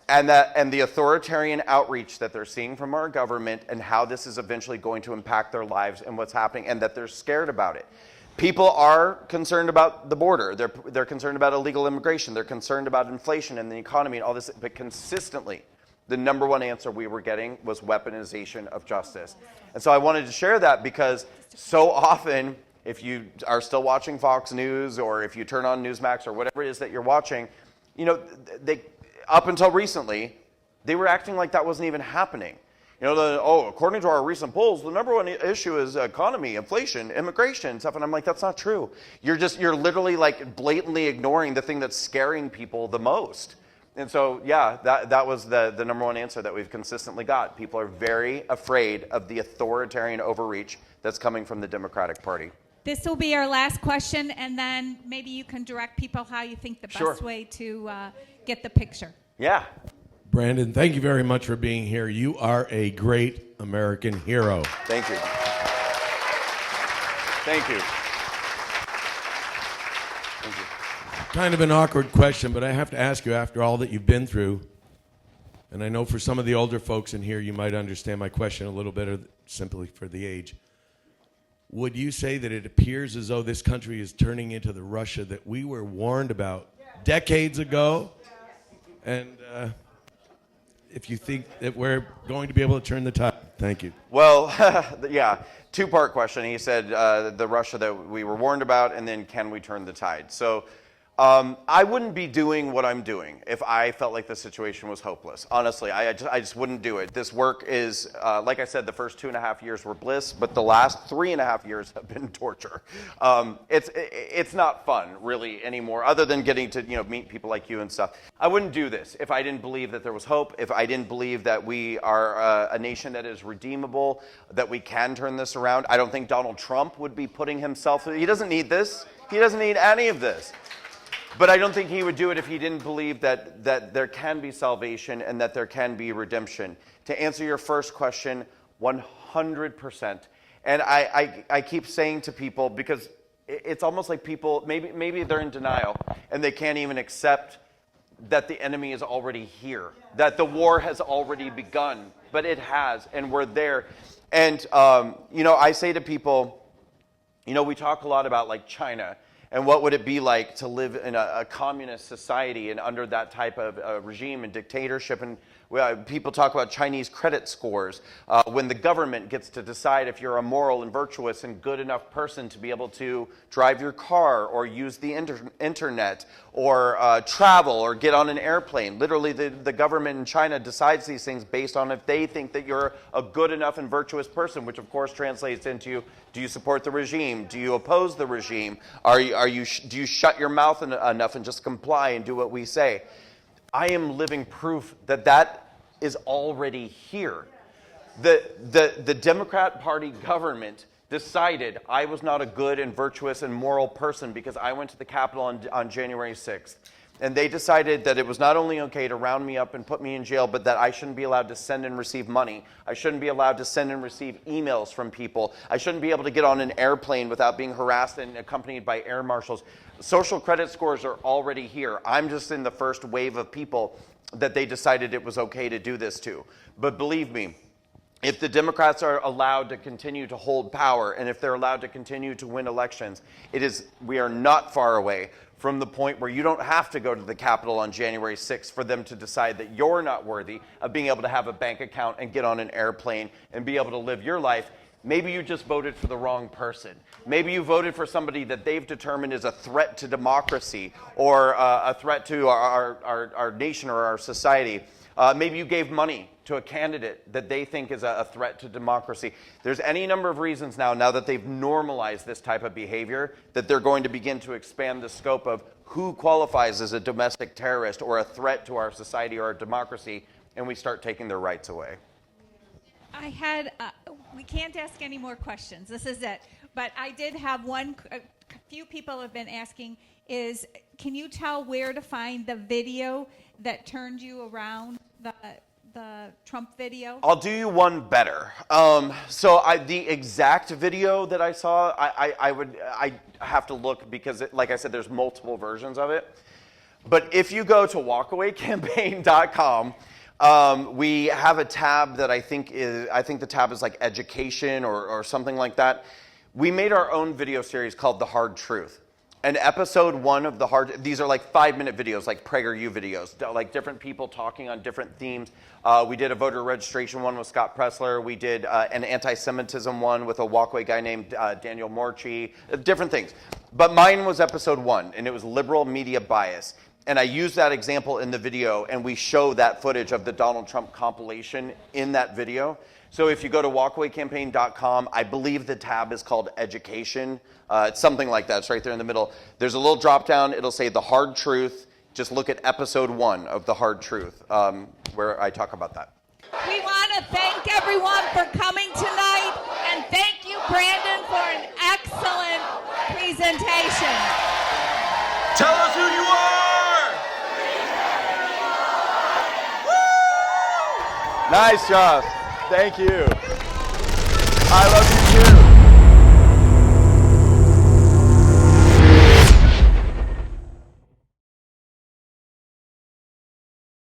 and the authoritarian outreach that they're seeing from our government and how this is eventually going to impact their lives and what's happening, and that they're scared about it. People are concerned about the border. They're concerned about illegal immigration. They're concerned about inflation and the economy and all this, but consistently, the number one answer we were getting was weaponization of justice. And so I wanted to share that because so often, if you are still watching Fox News or if you turn on Newsmax or whatever it is that you're watching, they up until recently, they were acting like that wasn't even happening. According to our recent polls, the number one issue is economy, inflation, immigration, stuff. And I'm like, that's not true. You're literally blatantly ignoring the thing that's scaring people the most. And so, yeah, that was the number one answer that we've consistently got. People are very afraid of the authoritarian overreach that's coming from the Democratic Party. This will be our last question, and then maybe you can direct people how you think the best way to get the picture. Yeah. Brandon, thank you very much for being here. You are a great American hero. Thank you. Thank you. Thank you. Kind of an awkward question, but I have to ask you after all that you've been through, and I know for some of the older folks in here, you might understand my question a little better simply for the age. Would you say that it appears as though this country is turning into the Russia that we were warned about decades ago? And if you think that we're going to be able to turn the tide. Thank you. Well, yeah, two-part question. He said the Russia that we were warned about, and then can we turn the tide? So I wouldn't be doing what I'm doing if I felt like the situation was hopeless. Honestly, I just wouldn't do it. This work is, like I said, the first 2.5 years were bliss, but the last 3.5 years have been torture. It's not fun, really, anymore, other than getting to meet people like you and stuff. I wouldn't do this if I didn't believe that there was hope, if I didn't believe that we are a nation that is redeemable, that we can turn this around. I don't think Donald Trump would be putting himself, he doesn't need this. He doesn't need any of this. But I don't think he would do it if he didn't believe that there can be salvation and that there can be redemption. To answer your first question, 100%. And I keep saying to people, because it's almost like people, maybe they're in denial and they can't even accept that the enemy is already here, that the war has already begun, but it has, and we're there. And, I say to people, we talk a lot about like China. And what would it be like to live in a communist society and under that type of regime and dictatorship? And people talk about Chinese credit scores. When the government gets to decide if you're a moral and virtuous and good enough person to be able to drive your car or use the internet or travel or get on an airplane. Literally, the government in China decides these things based on if they think that you're a good enough and virtuous person, which of course translates into, do you support the regime? Do you oppose the regime? Do you shut your mouth enough and just comply and do what we say? I am living proof that is already here. The Democrat Party government decided I was not a good and virtuous and moral person because I went to the Capitol on January 6th. And they decided that it was not only okay to round me up and put me in jail, but that I shouldn't be allowed to send and receive money. I shouldn't be allowed to send and receive emails from people. I shouldn't be able to get on an airplane without being harassed and accompanied by air marshals. Social credit scores are already here. I'm just in the first wave of people that they decided it was okay to do this to. But believe me, if the Democrats are allowed to continue to hold power and if they're allowed to continue to win elections, we are not far away from the point where you don't have to go to the Capitol on January 6th for them to decide that you're not worthy of being able to have a bank account and get on an airplane and be able to live your life. Maybe you just voted for the wrong person. Maybe you voted for somebody that they've determined is a threat to democracy or a threat to our nation or our society. Maybe you gave money to a candidate that they think is a threat to democracy. There's any number of reasons now that they've normalized this type of behavior, that they're going to begin to expand the scope of who qualifies as a domestic terrorist or a threat to our society or our democracy, and we start taking their rights away. We can't ask any more questions. This is it. But I did have a few people have been asking can you tell where to find the video that turned you around, the Trump video? I'll do you one better. The exact video that I saw, I have to look because, like I said, there's multiple versions of it. But if you go to walkawaycampaign.com, we have a tab that I think the tab is like education or something like that. We made our own video series called The Hard Truth. And episode 1 of these are like 5-minute videos, like PragerU videos, like different people talking on different themes. We did a voter registration one with Scott Pressler. We did an anti-Semitism one with a walkaway guy named Daniel Morchi, different things. But mine was episode 1, and it was liberal media bias. And I used that example in the video, and we show that footage of the Donald Trump compilation in that video. So if you go to walkawaycampaign.com, I believe the tab is called Education. It's something like that. It's right there in the middle. There's a little drop down. It'll say The Hard Truth. Just look at episode 1 of The Hard Truth, where I talk about that. We want to thank everyone for coming tonight, and thank you, Brandon, for an excellent presentation. Tell us who you are! Nice job. Thank you. I love you.